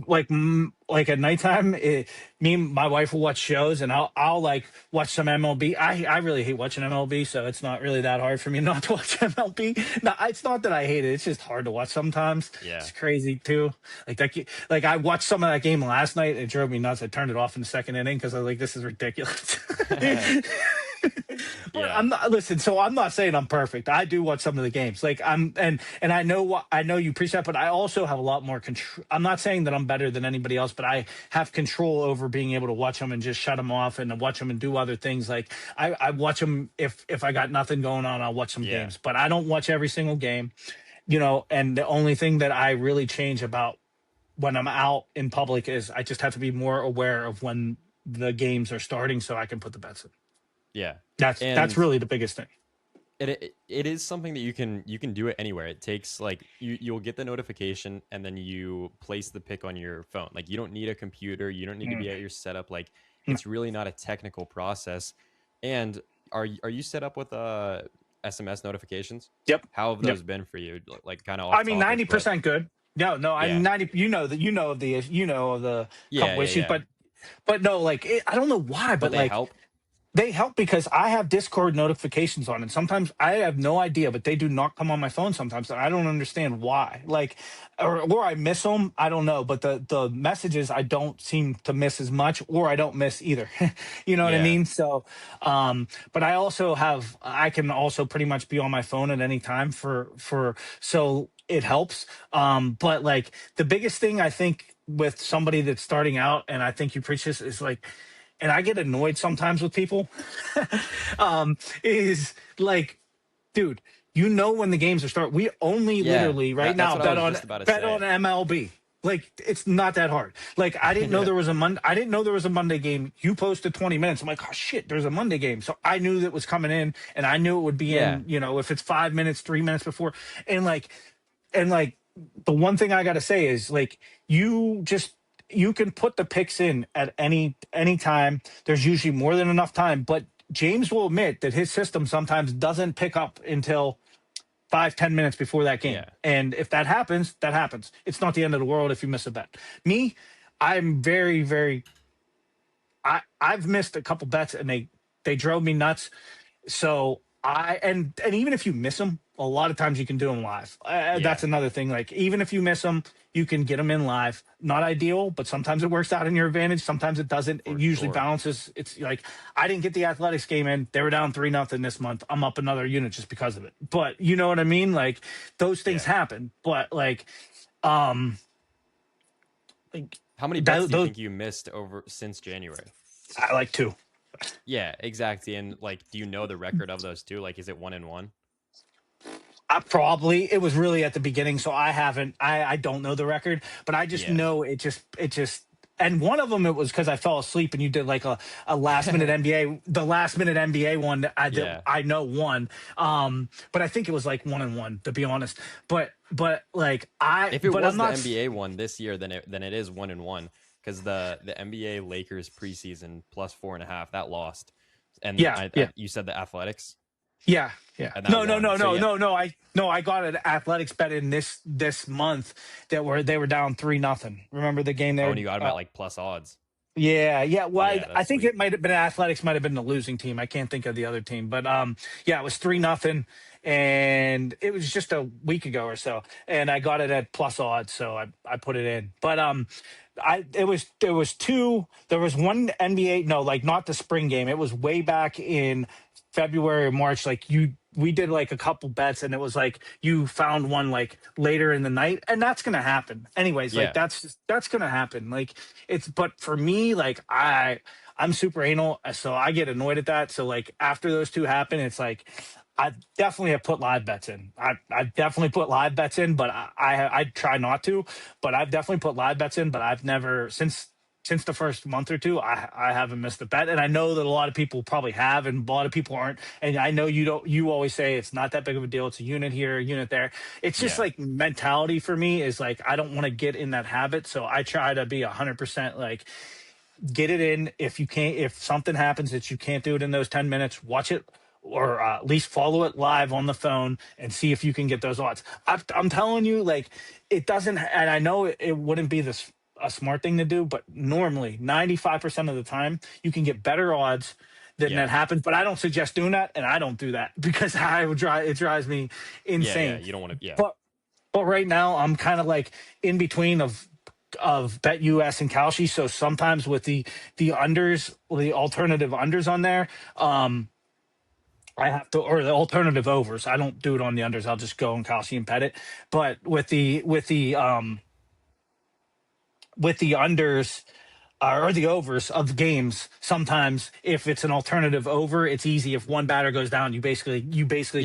like at nighttime, me and my wife will watch shows, and I'll like watch some MLB. I really hate watching MLB, so it's not really that hard for me not to watch MLB. No, it's not that I hate it; it's just hard to watch sometimes. Yeah. It's crazy too. Like like I watched some of that game last night. It drove me nuts. I turned it off in the second inning because I was like, "This is ridiculous." But Yeah. I'm not listen. So I'm not saying I'm perfect. I do watch some of the games. Like and I know what I know you preach that, but I also have a lot more control. I'm not saying that I'm better than anybody else, but I have control over being able to watch them and just shut them off and watch them and do other things. Like I watch them if I got nothing going on, I'll watch some Yeah. games, but I don't watch every single game. And the only thing that I really change about when I'm out in public is I just have to be more aware of when the games are starting so I can put the bets in. Yeah. That's And really the biggest thing. it is something that you can do it anywhere. It takes like you'll get the notification and then you place the pick on your phone. Like you don't need a computer, you don't need to Mm. be at your setup. Like Mm. it's really not a technical process. And are you set up with SMS notifications? Yep. How have Yep. those been for you? Like kind of I off mean, topic, but 90% good. No, I'm yeah. 90. You know of the Yeah, couple yeah, issues, yeah. but no, like I don't know why, But but they like help. they help because I have Discord notifications on, and sometimes I have no idea, but they do not come on my phone sometimes, and I don't understand why. Like, or I miss them. I don't know, but the messages I don't seem to miss as much, or I don't miss either. You know what I Yeah. mean? So, but I can also pretty much be on my phone at any time so it helps. But like the biggest thing I think with somebody that's starting out, and I think you preach this is like, and I get annoyed sometimes with people, is like, dude, you know when the games are start. We only Yeah. literally right That's now what I bet was on just about to bet on say. MLB. Like it's not that hard. Like I didn't know Yeah. there was a Monday. I didn't know there was a Monday game. You posted 20 minutes. I'm like, oh shit, there's a Monday game. So I knew that was coming in, and I knew it would be Yeah. in. If it's 5 minutes, 3 minutes before, and like the one thing I got to say is like you can put the picks in at any time. There's usually more than enough time, but James will admit that his system sometimes doesn't pick up until 5-10 minutes before that game. Yeah. And if that happens, that happens. It's not the end of the world if you miss a bet. Me, I'm very, very I've missed a couple bets and they drove me nuts. So and even if you miss them, a lot of times you can do them live. That's Yeah. another thing. Like even if you miss them, you can get them in live. Not ideal, but sometimes it works out in your advantage. Sometimes it doesn't. It For usually sure. balances. It's like I didn't get the Athletics game in. They were down 3-0 this month. I'm up another unit just because of it. But you know what I mean? Like those things Yeah. happen. But um, like How many bets do you those think you missed over since January? I like two. Yeah, exactly. And like, do you know the record of those two? Like, is it 1-1? I probably it was really at the beginning, so I don't know the record, but I just Yeah, know it just and one of them it was because I fell asleep and you did like a last minute NBA, the last minute NBA one that I did, Yeah. I know won. But I think it was like 1-1 to be honest. But like If it but I'm was the not. NBA one this year, then it is 1-1 because the NBA Lakers preseason plus 4.5 that lost, and Yeah, yeah. you said the Athletics Yeah, yeah. and that No, no, won. no, So no, yeah. no, no. I got an athletics bet in this month that they were down 3-0. Remember the game Oh, there? and you got about like plus odds. Yeah, yeah. Well, Yeah, I that's think sweet. it might have been athletics, might have been the losing team. I can't think of the other team, but yeah, it was 3-0, and it was just a week ago or so, and I got it at plus odds, so I put it in. But I there was two. There was one NBA. No, like not the spring game. It was way back in February or March. Like we did like a couple bets, and it was like you found one like later in the night, and that's gonna happen anyways. Like Yeah, that's gonna happen. Like it's but for me, like I'm super anal, so I get annoyed at that. So like after those two happen, it's like I definitely have put live bets in. I definitely put live bets in, but I try not to. But I've definitely put live bets in, but I've never since the first month or two, I haven't missed a bet, and I know that a lot of people probably have, and a lot of people aren't. And I know you don't. You always say it's not that big of a deal. It's a unit here, a unit there. It's just yeah, like mentality for me is like I don't want to get in that habit, so I try to be 100% like get it in. If you can't, if something happens that you can't do it in those 10 minutes, watch it or at least follow it live on the phone and see if you can get those odds. I'm telling you, like it doesn't, and I know it wouldn't be this a smart thing to do, but normally 95% of the time you can get better odds than yeah, that happens. But I don't suggest doing that, and I don't do that because I would drive it drives me yeah, yeah. insane. You don't want to. Yeah, But but right now I'm kind of like in between of Bet US and Kalshi. So sometimes with the unders, the alternative unders on there, I have to, or the alternative overs. I don't do it on the unders. I'll just go on Kalshi and bet it. But with the unders or the overs of games, sometimes if it's an alternative over, it's easy. If one batter goes down, you basically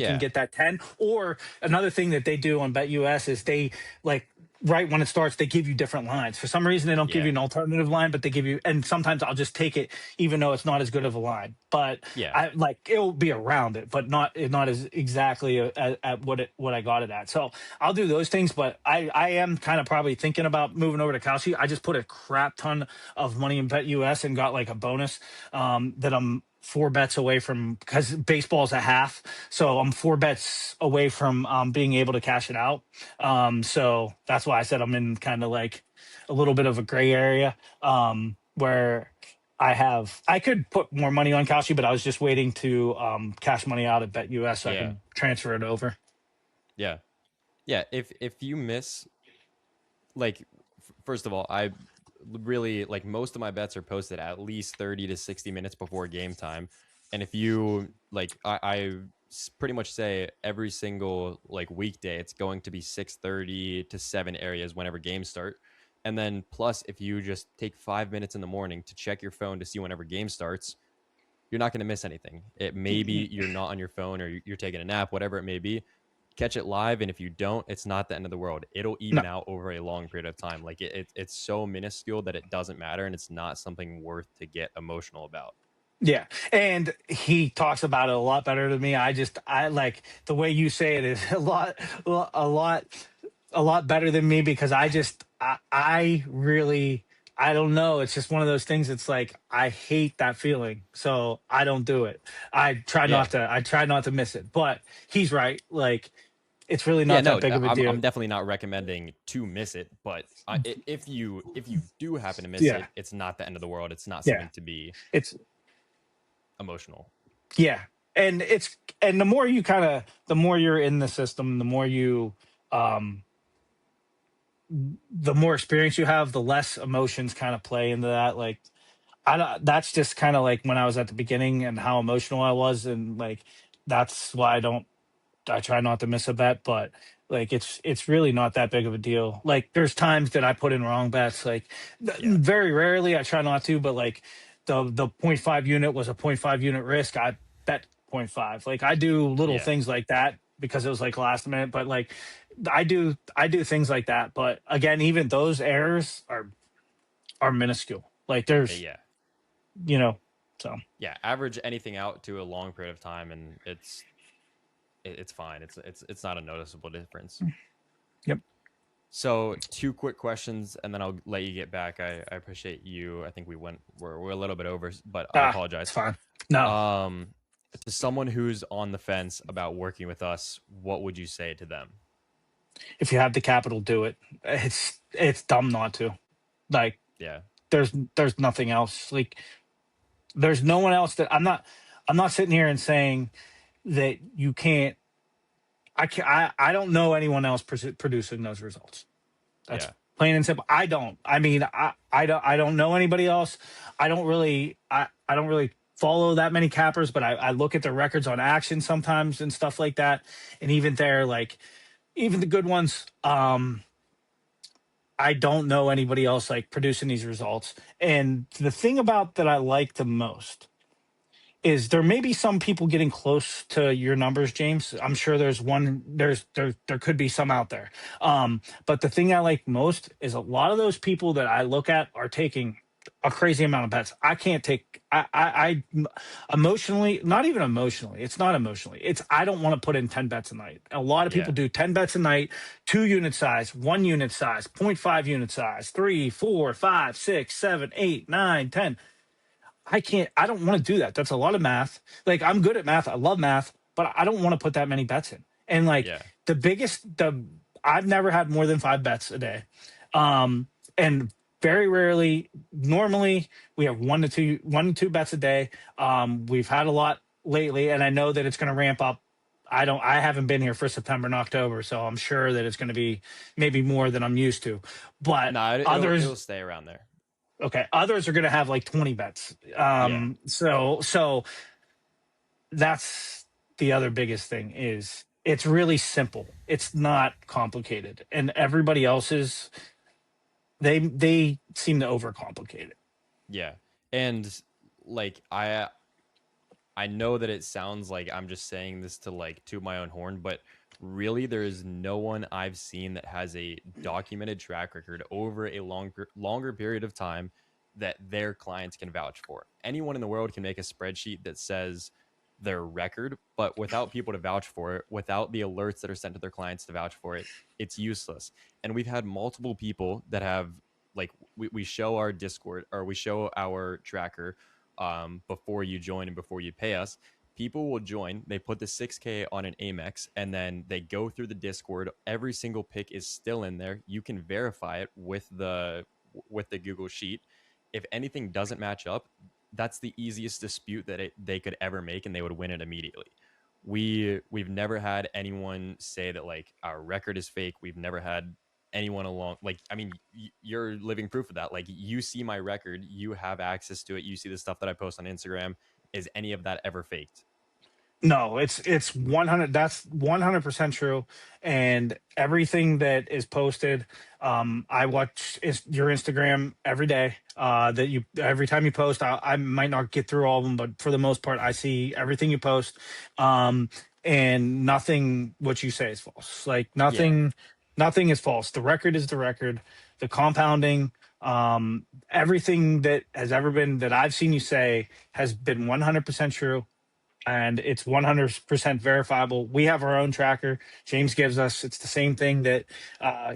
can yeah, get that 10. Or another thing that they do on Bet US is they like right when it starts, they give you different lines. For some reason, they don't give you yeah, an alternative line, but they give you, and sometimes I'll just take it even though it's not as good of a line. But yeah, I like it'll be around it, but not as exactly at what I got it at. So I'll do those things, but I am kind of probably thinking about moving over to Kalshi. I just put a crap ton of money in Bet US and got like a bonus that I'm four bets away from because baseball's a half, so I'm four bets away from being able to cash it out. So that's why I said I'm in kind of like a little bit of a gray area where I could put more money on Kalshi, but I was just waiting to cash money out at Bet US so I yeah, could transfer it over. yeah, yeah. If you miss, like, first of all, I really like most of my bets are posted at least 30 to 60 minutes before game time, and if you like, pretty much say every single like weekday it's going to be 6:30 to 7 areas whenever games start. And then plus if you just take 5 minutes in the morning to check your phone to see whenever game starts, you're not going to miss anything. It maybe you're not on your phone or you're taking a nap, whatever it may be. Catch it live, and if you don't, it's not the end of the world. It'll No. even out over a long period of time. Like it's so minuscule that it doesn't matter, and it's not something worth to get emotional about. Yeah. And he talks about it a lot better than me. I like the way you say it is a lot, a lot better than me because I really, I don't know. It's just one of those things. It's like, I hate that feeling. So I don't do it. Yeah, I try not to miss it, but he's right. Like, it's really yeah, not no, that big of a I'm deal. definitely not recommending to miss it, but if you do happen to miss Yeah. it, it's not the end of the world. It's not Yeah. something to be It's, emotional. yeah. And and the more you the more you're in the system, um, the more experience you have, the less emotions kind of play into that. Like I don't, that's just kind of like when I was at the beginning and how emotional I was, and like that's why I try not to miss a bet, but like it's really not that big of a deal. Like there's times that I put in wrong bets, like Yeah, very rarely I try not to, but like the point 0.5 unit was a point 0.5 unit risk. I bet point 0.5. Like I do little yeah, things like that because it was like last minute, but like I do things like that. But again, even those errors are are minuscule. Like Yeah, there's, yeah, you know, so yeah. Average anything out to a long period of time, and it's fine. It's not a noticeable difference. yep. So two quick questions, and then I'll let you get back. I appreciate you. I think we're a little bit over, but I It's apologize. fine. No, Um, to someone who's on the fence about working with us, what would you say to them? if you have the capital, do it. It's dumb not to. Like Yeah, there's nothing else. Like there's no one else that I'm not sitting here and saying that you can't. I can I don't know anyone else producing those results. That's yeah, plain and simple. I don't. I mean, I don't know anybody else. I don't really follow that many cappers, but I look at the records on action sometimes and stuff like that. And even there, like even the good ones, I don't know anybody else like producing these results. And the thing about that I like the most is there may be some people getting close to your numbers, James. I'm sure there could be some out there. But the thing I like most is a lot of those people that I look at are taking a crazy amount of bets. I can't take I emotionally, not even emotionally. It's not emotionally. It's I don't want to put in 10 bets a night. A lot of people yeah, do 10 bets a night, 2 unit size, 1 unit size, zero point 0.5 unit size, 3, 4, 5, 6, 7, 8, 9, 10. I can't, I don't want to do that. That's a lot of math. Like I'm good at math. I love math, but I don't want to put that many bets in. And like yeah, I've never had more than 5 bets a day. And very rarely, normally we have 1 to 2 bets a day. We've had a lot lately and I know that it's going to ramp up. I haven't been here for September and October, so I'm sure that it's going to be maybe more than I'm used to. But no, it'll others, stay around there. okay, others are going to have like 20 bets. Yeah, So that's the other biggest thing is it's really simple. It's not complicated, and everybody else's they seem to overcomplicate it. yeah, and like I know that it sounds like I'm just saying this to like toot my own horn, but really there is no one I've seen that has a documented track record over a longer period of time that their clients can vouch for. Anyone in the world can make a spreadsheet that says their record, but without people to vouch for it, without the alerts that are sent to their clients to vouch for it, it's useless. And we've had multiple people that have like we show our Discord or we show our tracker before you join and before you pay us. People will join, they put the 6K on an Amex, and then they go through the Discord. Every single pick is still in there. You can verify it with the Google Sheet. If anything doesn't match up, that's the easiest dispute that they could ever make, and they would win it immediately. We've never had anyone say that like our record is fake. We've never had anyone along like I mean you're living proof of that. Like you see my record, you have access to it, you see the stuff that I post on Instagram. Is any of that ever faked? No, it's 100. That's 100% true. And everything that is posted, I watch your Instagram every day. That you every time you post, I might not get through all of them, but for the most part, I see everything you post. And nothing what you say is false. Like Yeah, nothing is false. The record is the record. The compounding, everything that has ever been that I've seen you say has been 100% true and it's 100% verifiable. We have our own tracker. James gives us. It's the same thing that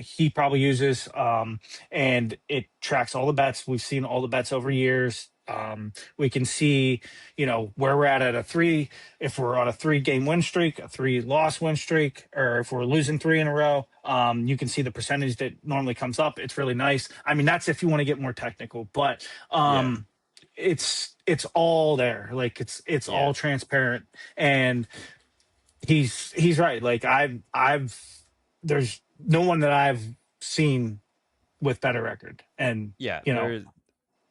he probably uses, and it tracks all the bets. We've seen all the bets over years. We can see, where we're at a three. If we're on a 3 game win streak, a 3 loss win streak, or if we're losing 3 in a row, you can see the percentage that normally comes up. It's really nice. I mean, that's if you want to get more technical, but yeah, it's all there. Like it's yeah, all transparent, and he's right. Like I've there's no one that I've seen with better record, and yeah. you know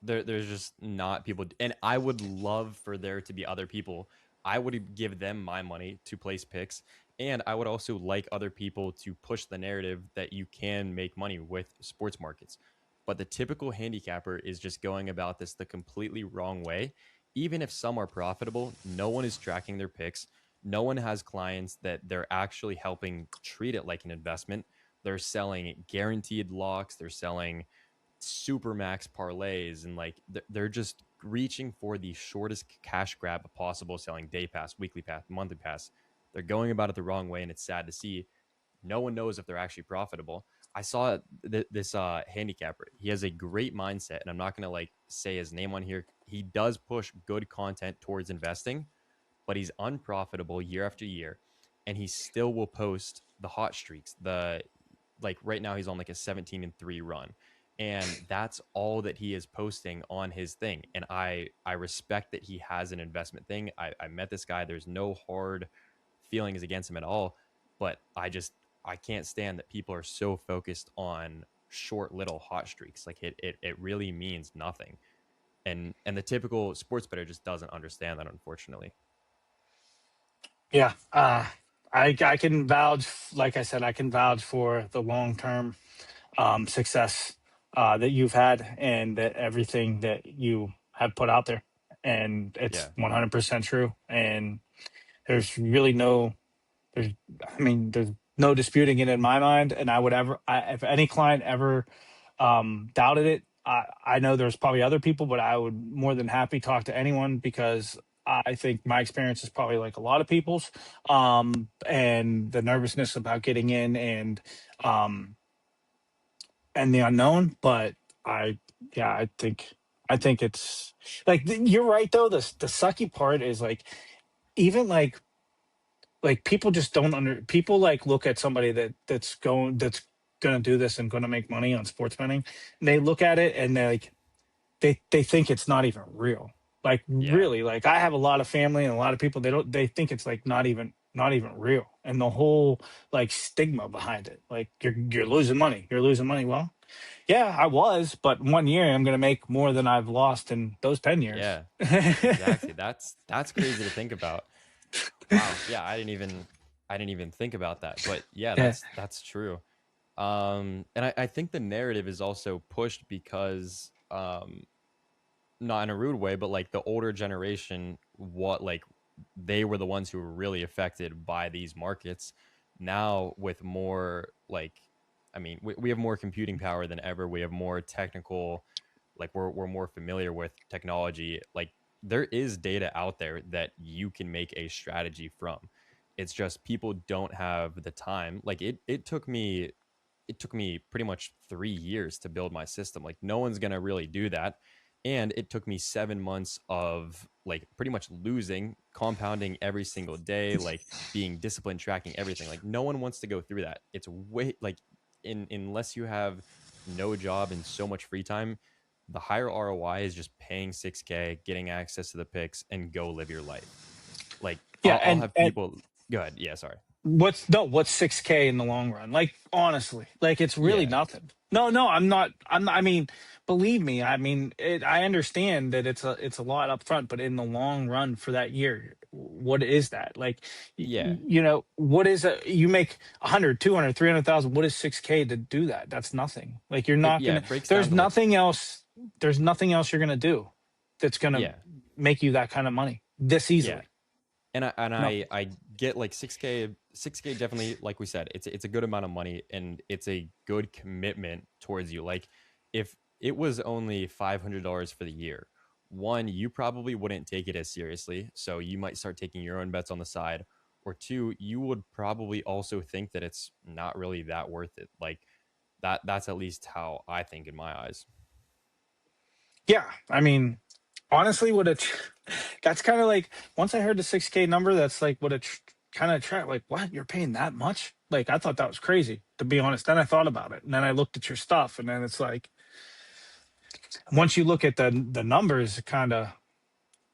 There's just not people, and I would love for there to be other people. I would give them my money to place picks, and I would also like other people to push the narrative that you can make money with sports markets. But the typical handicapper is just going about this the completely wrong way. Even if some are profitable, no one is tracking their picks. No one has clients that they're actually helping treat it like an investment. They're selling guaranteed locks. They're selling super max parlays, and like they're just reaching for the shortest cash grab possible, selling day pass, weekly pass, monthly pass. They're going about it the wrong way, and it's sad to see. No one knows if they're actually profitable. I saw this handicapper. He has a great mindset, and I'm not gonna like say his name on here. He does push good content towards investing, but he's unprofitable year after year, and he still will post the hot streaks. The like right now he's on like a 17-3 run, and that's all that he is posting on his thing. And I respect that he has an investment thing. I met this guy. There's no hard feelings against him at all, but I can't stand that people are so focused on short little hot streaks. Like it really means nothing. And the typical sports bettor just doesn't understand that, unfortunately. Yeah. I can vouch, like I said, I can vouch for the long term success that you've had and that everything that you have put out there. And it's Yeah. 100% true. And there's really no, there's, I mean, there's no disputing it in my mind. And I would ever, if any client ever doubted it, I know there's probably other people, but I would more than happy talk to anyone because I think my experience is probably like a lot of people's, and the nervousness about getting in um, and the unknown. But I, yeah, I think it's like you're right though. The sucky part is like even like people just don't under people like look at somebody that's gonna do this and gonna make money on sports betting. And they look at it and they think it's not even real. Like Yeah. really, like I have a lot of family and a lot of people they think it's like not even real. And the whole like stigma behind it. Like you're losing money. You're losing money. Well, yeah, I was, but 1 year I'm gonna make more than I've lost in those 10 years. Yeah. Exactly. That's crazy to think about. Wow. Yeah, I didn't even think about that. But yeah, Yeah. that's true. And I think the narrative is also pushed because not in a rude way, but like the older generation, what like they were the ones who were really affected by these markets. Now with more like, I mean, we have more computing power than ever. We have more technical, like we're more familiar with technology. Like there is data out there that you can make a strategy from. It's just people don't have the time. Like it took me pretty much 3 years to build my system. Like no one's gonna really do that. And it took me 7 months of like pretty much losing, compounding every single day, like being disciplined, tracking everything. Like no one wants to go through that. It's way like unless you have no job and so much free time, the higher ROI is just paying 6K, getting access to the picks, and go live your life. Like Yeah, I'll have and people go ahead. Yeah, sorry. what's 6K in the long run? Like honestly, like it's really Yeah. nothing. No, I'm not, I mean, believe me, I mean, I understand that it's a lot up front, but in the long run for that year, what is that? Like Yeah. what is you make 100, 200, 300,000, what is 6K to do that? That's nothing. Like you're not Yeah, going to it breaks down there's to like nothing else there's nothing else you're going to do that's going to yeah. make you that kind of money this Yeah. easily. And No. I get like 6K definitely, like we said, it's a good amount of money, and it's a good commitment towards you. Like if it was only $500 for the year, one, you probably wouldn't take it as seriously, so you might start taking your own bets on the side. Or two, you would probably also think that it's not really that worth it. Like that's at least how I think in my eyes. Yeah, I mean, honestly, what it that's kind of like once I heard the 6K number, that's like what it kind of track like what you're paying that much? Like I thought that was crazy to be honest. Then I thought about it, and then I looked at your stuff, and then it's like once you look at the numbers, it kind of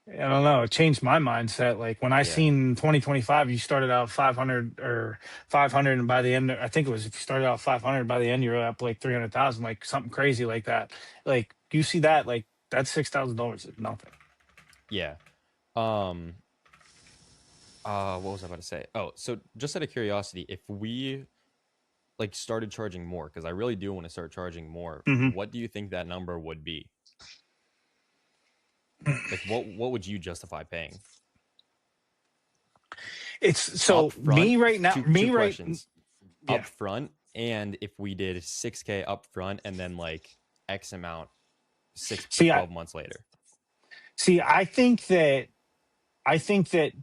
I don't know, it changed my mindset. Like when I Yeah. seen 2025, you started out 500 or 500, and by the end, I think it was if you started out 500, by the end you're up like 300,000, like something crazy like that. Like you see that, like that's $6,000 is nothing. Yeah. Um what was I about to say? Oh, so just out of curiosity, if we like started charging more, because I really do want to start charging more, Mhm. what do you think that number would be? Like what would you justify paying? It's Up so front, two me right, questions. yeah. Up front, and if we did 6K up front and then like X amount 6 to See, 12 months later. I think that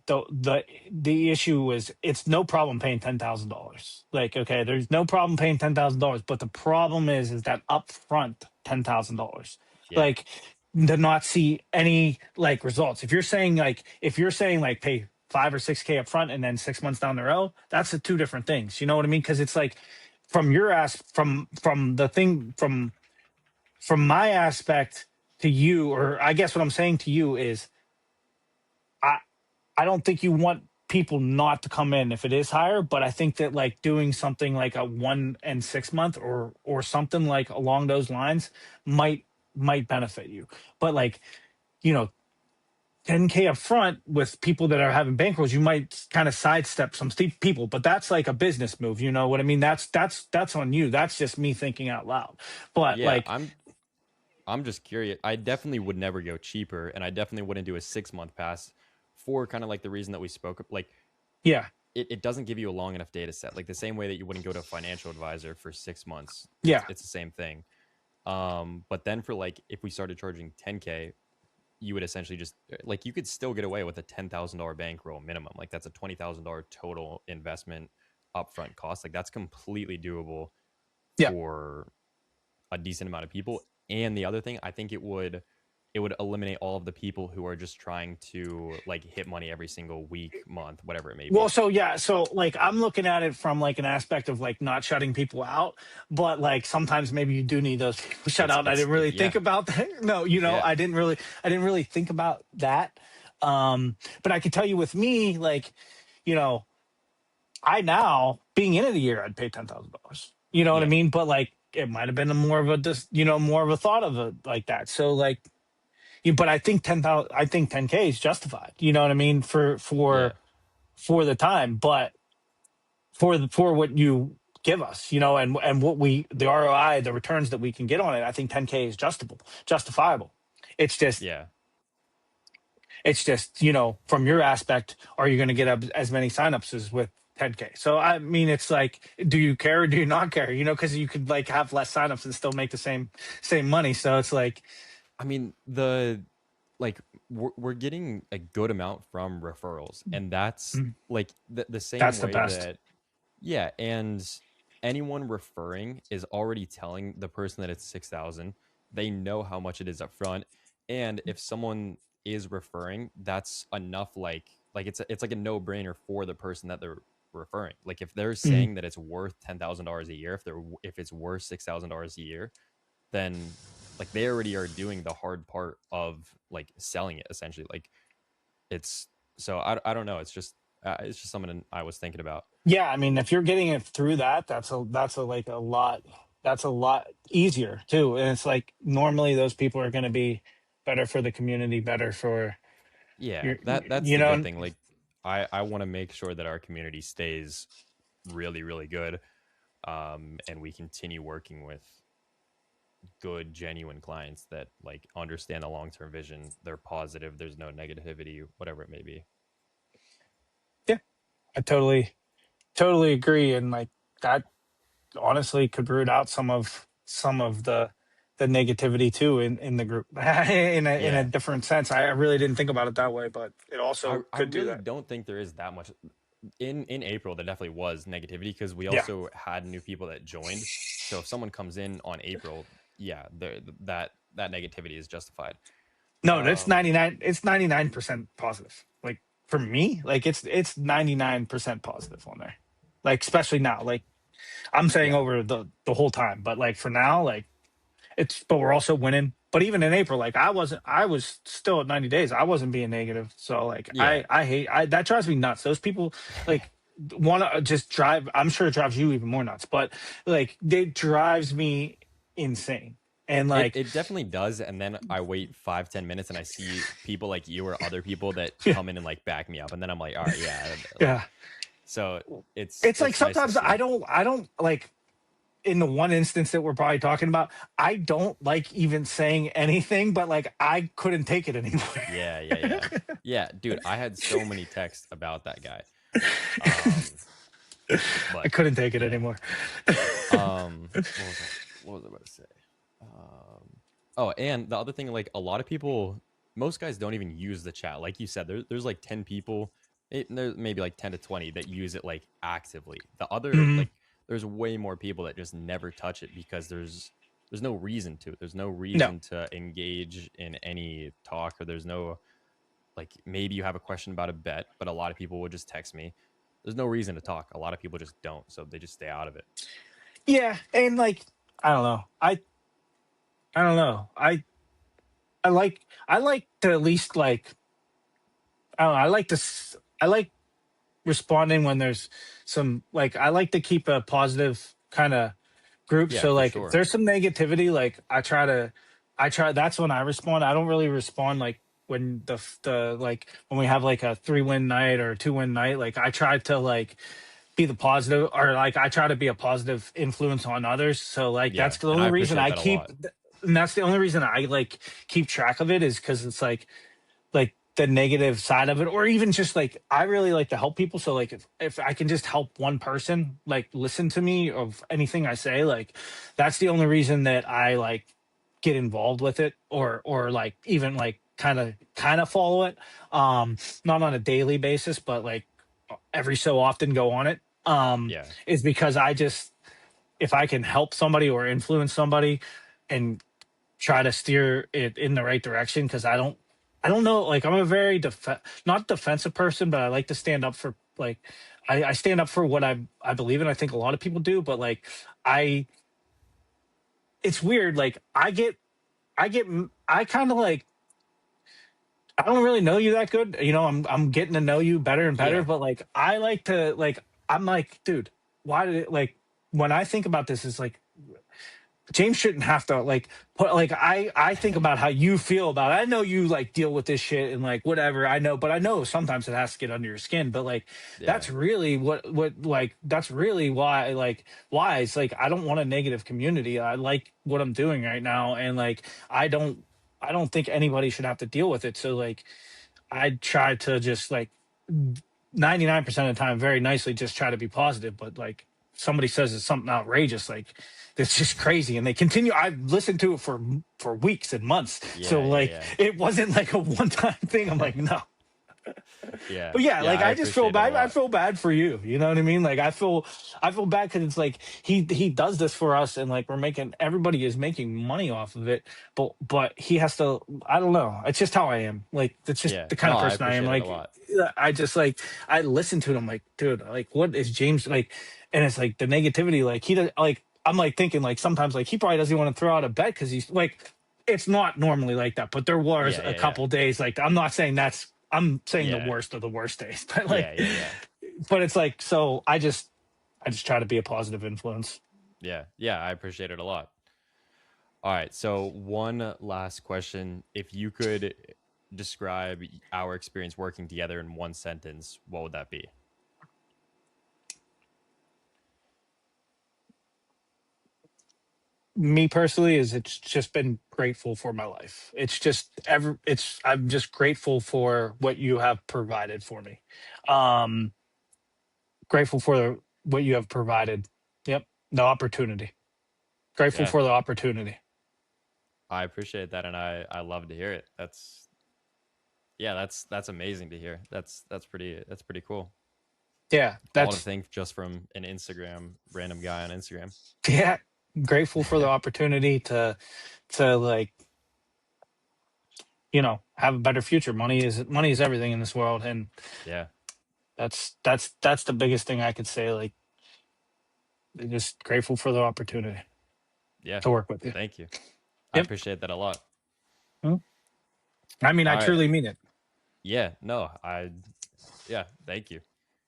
the issue is it's no problem paying $10,000. Like, okay, there's no problem paying $10,000, but the problem is that upfront $10,000, Yeah. like, to not see any like results. If you're saying like pay 5 or 6K up front and then 6 months down the road, that's the two different things. You know what I mean? Because it's like from your ass from the thing from my aspect to you, or I guess what I'm saying to you is I I don't think you want people not to come in if it is higher, but I think that like doing something like a 1 and 6 month or something like along those lines might benefit you. But like, you know, 10K up front with people that are having bankrolls, you might kind of sidestep some steep people, but that's like a business move. You know what I mean? That's on you. That's just me thinking out loud. But Yeah, like, I'm just curious. I definitely would never go cheaper, and I definitely wouldn't do a 6 month pass for kind of like the reason that we spoke of. Like, yeah, it doesn't give you a long enough data set. Like the same way that you wouldn't go to a financial advisor for 6 months. yeah, It's the same thing. But then for like if we started charging 10K, you would essentially just like you could still get away with a $10,000 bankroll minimum. Like that's a $20,000 total investment upfront cost. Like that's completely doable yeah. for a decent amount of people. And the other thing, I think it would eliminate all of the people who are just trying to like hit money every single week, month, whatever it may Well, be. so yeah, so like I'm looking at it from like an aspect of like not shutting people out, but like sometimes maybe you do need those people shut out. And I didn't really think Yeah, about that. No, yeah, I didn't really think about that. But I could tell you with me, like, you know, I now being in it a year, I'd pay $10,000. You know what I yeah, mean? But like it might have been a more of a just, more of a thought of it like that. So like, but I think 10,000, I think 10K is justified. You know what I mean? yeah, For the time, but for what you give us, and what the ROI, the returns that we can get on it, I think 10K is justifiable. It's just yeah. from your aspect, are you going to get as many signups as with 10K? So I mean, it's like, do you care or do you not care? Because you could like have less signups and still make the same money. So it's like, I mean, like we're getting a good amount from referrals, and that's mm, like the same that's the way best. that yeah, and anyone referring is already telling the person that it's 6,000. They know how much it is up front, and if someone is referring, that's enough. Like it's like a no brainer for the person that they're referring. Like if they're Mm. saying that it's worth $10,000 a year, if it's worth $6,000 a year, then like they already are doing the hard part of like selling it essentially. Like it's so I don't know. It's just something I was thinking about. Yeah, I mean, if you're getting it through that, that's a like a lot. That's a lot easier too. And it's like normally those people are going to be better for the community, better for Yeah, your, that's the good thing. Like I want to make sure that our community stays really really good, and we continue working with good genuine clients that like understand the long-term vision. They're positive, there's no negativity, whatever it may be. yeah, I totally agree. And like that honestly could root out some of the negativity too in the group in a Yeah, different sense. I really didn't think about it that way, but it I, also I could do really that. don't think there is that much in April. There definitely was negativity because we Yeah. also had new people that joined. So if someone comes in on April, yeah, that negativity is justified. No, that's um 99. It's 99% positive. Like for me, like it's 99% positive on there. Like especially now, like I'm saying yeah, over the whole time, but like for now, like but we're also winning. But even in April, like I was still at 90 days. I wasn't being negative. So like yeah. that drives me nuts. Those people like want to just drive. I'm sure it drives you even more nuts. But like it drives me insane. And It like it definitely does, and then I wait 5-10 minutes, and I see people like you or other people that yeah, come in and like back me up, and then I'm like, all right, yeah, like yeah. so It's like it's nice to sometimes see. I don't like in the one instance that we're probably talking about, I don't like even saying anything, but like I couldn't take it anymore. Yeah, yeah, yeah, yeah, dude. I had so many texts about that guy. Um, I but couldn't take it yeah. anymore. What was I about to say? Um, oh, and the other thing, like a lot of people, most guys don't even use the chat. Like you said, there's like 10 people, there's maybe like 10 to 20 that use it like actively. The other, Mhm. like, there's way more people that just never touch it because there's no reason to. There's no No. reason to engage in any talk, or there's no, like, maybe you have a question about a bet, but a lot of people would just text me. There's no reason to talk. A lot of people just don't, so they just stay out of it. Yeah, and like I don't know. I don't know. I like to at least like I don't know, I like to I like responding when there's some like I like to keep a positive kind of group. Yeah, So for like if sure. there's some negativity, like I try that's when I respond. I don't really respond like when the like when we have like a 3-win night or a 2-win night. Like I try to like be the positive or like I try to be a positive influence on others. So like Yeah, that's the and I only reason appreciate I that a keep lot. and that's the only reason I like keep track of it is because it's like the negative side of it or even just like I really like to help people, so like if I can just help one person like listen to me of anything I say, like that's the only reason that I like get involved with it or like even like kind of follow it, not on a daily basis but like every so often go on it, Yeah. is because I just if I can help somebody or influence somebody and try to steer it in the right direction, because I don't know, like I'm a very not defensive person, but I like to stand up for like I stand up for what I believe in. I think a lot of people do, but like I it's weird, like I get I kind of like I don't really know you that good, you know, I'm getting to know you better and better, Yeah. but like I like to like I'm like dude, why did it like when I think about this is like James shouldn't have to like put like I think about how you feel about it. I know you like deal with this shit and like whatever. I know, but I know sometimes it has to get under your skin. But like Yeah. that's really what like that's really why it's like I don't want a negative community. I like what I'm doing right now, and like I don't think anybody should have to deal with it. So like I try to just like 99% of the time very nicely just try to be positive, but like somebody says it's something outrageous like it's just crazy and they continue. I've listened to it for weeks and months, so Yeah, like yeah, it wasn't like a one-time thing. I'm yeah. like no, Yeah. but yeah, Yeah, like I I just feel appreciate it a bad. I lot. feel bad for you. You know what I mean? Like I feel bad because it's like he does this for us, and like we're making everybody is making money off of it. But he has to. I don't know. It's just how I am. Like it's just Yeah. the kind No, of I person I am. appreciate it a Like lot. I just like I listen to it. I'm like, dude, like what is James like? And it's like the negativity. Like he does. Like I'm like thinking like sometimes like he probably doesn't want to throw out a bet because he's like it's not normally like that, but there was Yeah, a yeah, yeah. couple days like I'm not saying that's I'm saying the Yeah. worst of the worst days, but Yeah, like, yeah, yeah. but it's like, so I just try to be a positive influence. Yeah. Yeah, I appreciate it a lot. All right. So, one last question. If you could describe our experience working together in one sentence, what would that be? Me personally, is it's just been grateful for my life. It's just ever, it's, I'm just grateful for what you have provided for me. Um, Grateful for what you have provided. Yep. The opportunity. Grateful Yeah. for the opportunity. I appreciate that, and I love to hear it. That's, yeah, that's amazing to hear. That's pretty cool. Yeah. All to That's, think just from an Instagram random guy on Instagram. yeah. Grateful for the opportunity to like, you know, have a better future. Money is everything in this world. And Yeah. that's the biggest thing I could say. Like, just grateful for the opportunity Yeah. to work with you. Thank you. I Yep. appreciate that a lot. Mhm. I mean, I All right. truly mean it. Yeah. No, yeah, thank you.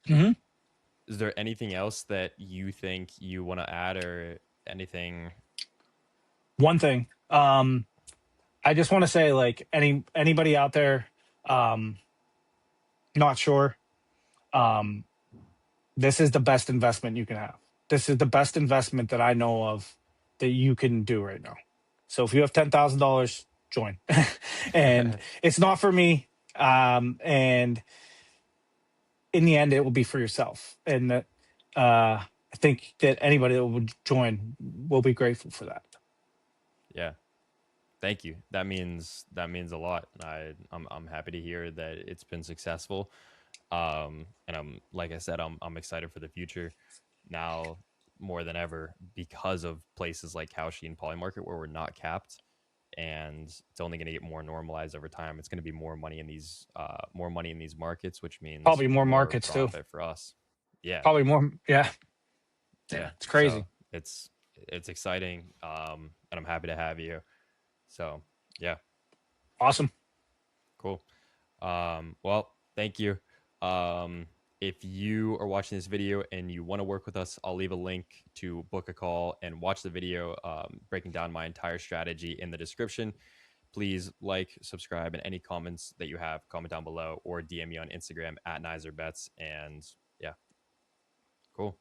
Hmm. Is there anything else that you think you want to add or anything? One thing, I just want to say, like anybody out there, um, not sure, um, this is the best investment you can have. This is the best investment that I know of that you can do right now. So if you have $10,000, join. And it's not for me. And in the end, it will be for yourself. And I think that anybody that would join will be grateful for that. Yeah. Thank you. That means a lot. I'm happy to hear that it's been successful. And I'm like I said, I'm excited for the future now more than ever because of places like Cauchy and Polymarket where we're not capped, and it's only going to get more normalized over time. It's going to be more money in these markets, which means Probably more more markets too. profit for us. Yeah, Probably more. Yeah. yeah. Yeah. It's So crazy. it's exciting, and I'm happy to have you. So yeah, Awesome. cool. Well, thank you. Um, if you are watching this video and you want to work with us, I'll leave a link to book a call and watch the video breaking down my entire strategy in the description. Please like, subscribe, and any comments that you have, comment down below or DM me on Instagram at NiserBets. And yeah, cool.